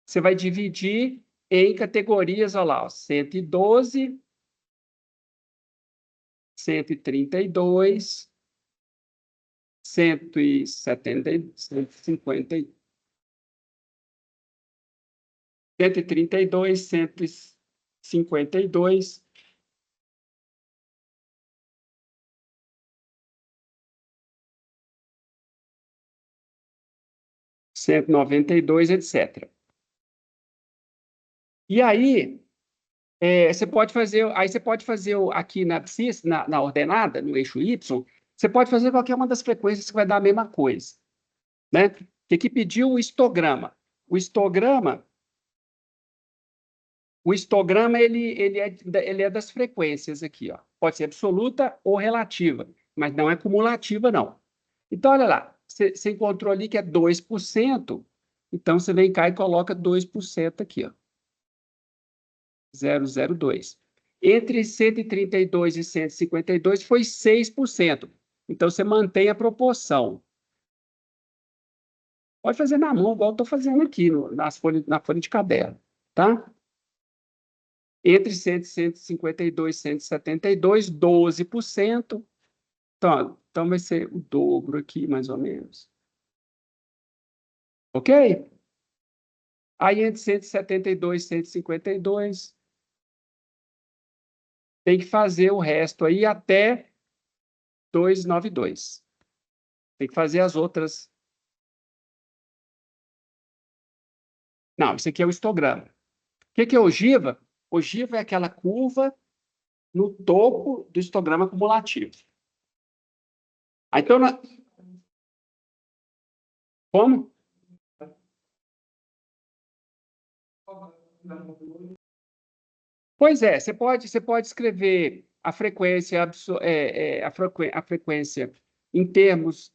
você vai dividir em categorias, olha lá, ó, 112, 132, 170, 150, 132, 152, 192, etc. E aí, você pode fazer, aqui na abscissa, na ordenada, no eixo Y, você pode fazer qualquer uma das frequências que vai dar a mesma coisa, né? Tem que pedir o histograma. O histograma, ele é das frequências aqui, ó. Pode ser absoluta ou relativa, mas não é cumulativa, não. Então, olha lá, você encontrou ali que é 2%, então você vem cá e coloca 2% aqui, ó. 0,02. Entre 132 e 152 foi 6%. Então, você mantém a proporção. Pode fazer na mão, igual eu estou fazendo aqui, na folha de caderno, tá? Entre 100, 152 e 172, 12%. Então, vai ser o dobro aqui, mais ou menos. Ok? Aí, entre 172 e 152, tem que fazer o resto aí até 292. Tem que fazer as outras. Não, isso aqui é o histograma. O que é ogiva? Ogiva é aquela curva no topo do histograma cumulativo. Então, como? Pois é, você pode escrever a frequência, a frequência em termos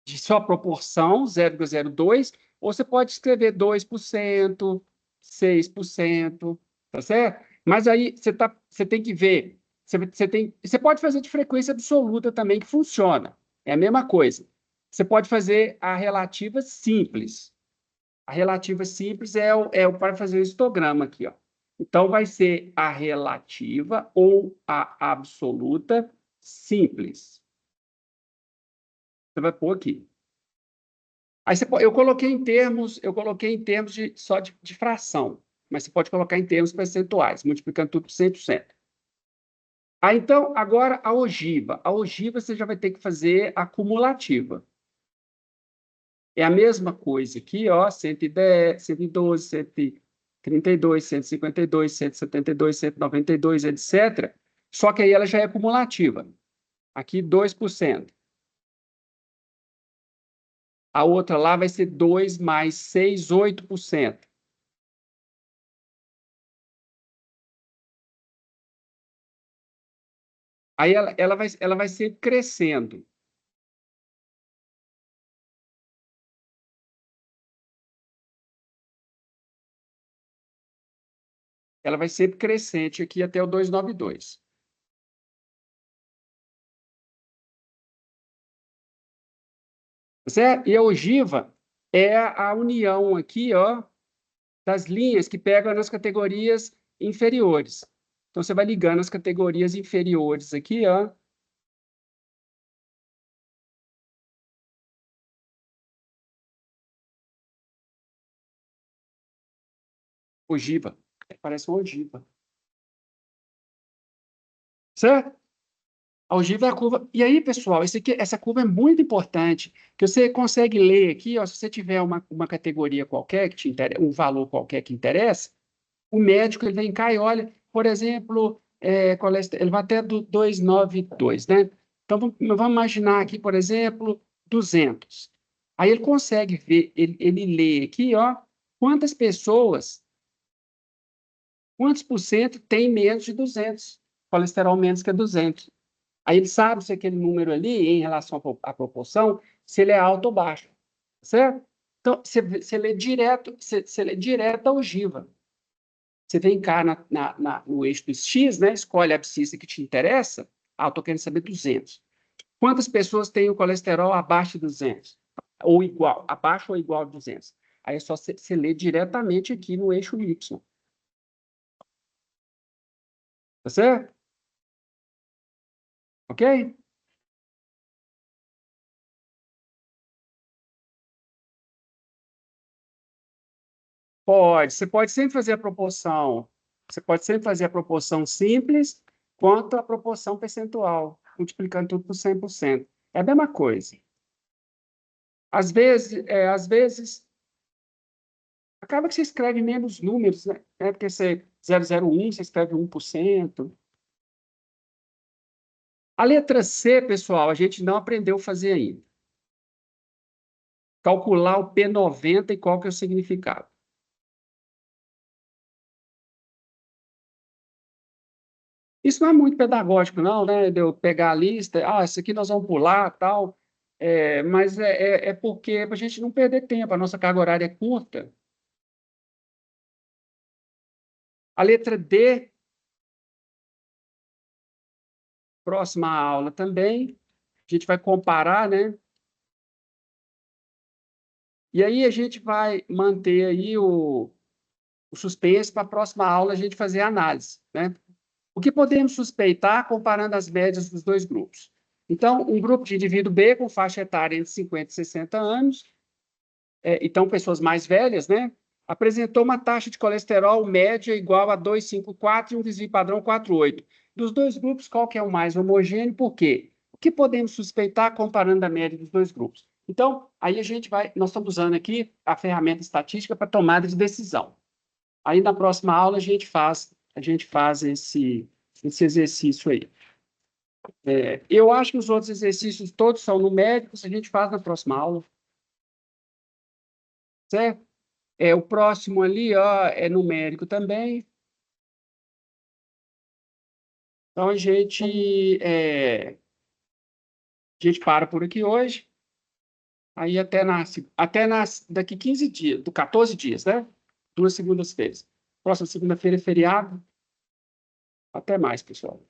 de só proporção, 0,02, ou você pode escrever 2%, 6%, tá certo? Mas aí você tem que ver, você pode fazer de frequência absoluta também, que funciona, é a mesma coisa. Você pode fazer a relativa simples. A relativa simples para fazer o histograma aqui, ó. Então, vai ser a relativa ou a absoluta simples. Você vai pôr aqui. Aí eu coloquei em termos só de fração, mas você pode colocar em termos percentuais, multiplicando tudo por 100%. Aí, então, agora a ogiva. A ogiva você já vai ter que fazer a cumulativa. É a mesma coisa aqui, ó, 110, 112, 132, 152, 172, 192, etc. Só que aí ela já é cumulativa. Aqui, 2%. A outra lá vai ser 2 mais 6, 8%. Aí ela vai ser crescendo. Ela vai ser crescente aqui até o 292. Certo? E a ogiva é a união aqui, ó, das linhas que pegam nas categorias inferiores. Então, você vai ligando as categorias inferiores aqui, ó. Ogiva. Parece uma ogiva. Certo? A ogiva é a curva. E aí, pessoal, essa curva é muito importante, que você consegue ler aqui, ó, se você tiver uma categoria qualquer que te interessa, um valor qualquer que interessa, o médico ele vem cá e olha, por exemplo, ele vai até do 292, né? Então, vamos imaginar aqui, por exemplo, 200. Aí ele consegue ver, ele lê aqui, ó, quantos por cento tem menos de 200, colesterol menos que 200. Aí ele sabe se aquele número ali, em relação à proporção, se ele é alto ou baixo, certo? Então, você lê direto a ogiva. Você vem cá no eixo dos X, né? Escolhe a abscissa que te interessa. Ah, eu estou querendo saber 200. Quantas pessoas têm o colesterol abaixo de 200? Ou igual, abaixo ou igual a 200? Aí é só você ler diretamente aqui no eixo Y. Tá certo? Ok? Pode. Você pode sempre fazer a proporção. Você pode sempre fazer a proporção simples quanto a proporção percentual, multiplicando tudo por 100%. É a mesma coisa. Às vezes, acaba que você escreve menos números, né? Porque você 001, você escreve 1%. A letra C, pessoal, a gente não aprendeu a fazer ainda. Calcular o P90 e qual que é o significado. Isso não é muito pedagógico, não, né? De eu pegar a lista, isso aqui nós vamos pular, tal. Mas é porque a gente não perder tempo, a nossa carga horária é curta. A letra D, próxima aula também, a gente vai comparar, né? E aí a gente vai manter aí o suspense para a próxima aula a gente fazer a análise, né? O que podemos suspeitar comparando as médias dos dois grupos? Então, um grupo de indivíduo B com faixa etária entre 50 e 60 anos, então pessoas mais velhas, né? Apresentou uma taxa de colesterol média igual a 2,54 e um desvio padrão 4,8. Dos dois grupos, qual que é o mais homogêneo? Por quê? O que podemos suspeitar comparando a média dos dois grupos? Então, aí nós estamos usando aqui a ferramenta estatística para tomada de decisão. Aí na próxima aula a gente faz esse exercício aí. Eu acho que os outros exercícios todos são numéricos, a gente faz na próxima aula, certo? O próximo ali, ó, é numérico também. Então a gente para por aqui hoje. Aí daqui 15 dias, 14 dias, né? 2 segundas-feiras. Próxima segunda-feira é feriado. Até mais, pessoal.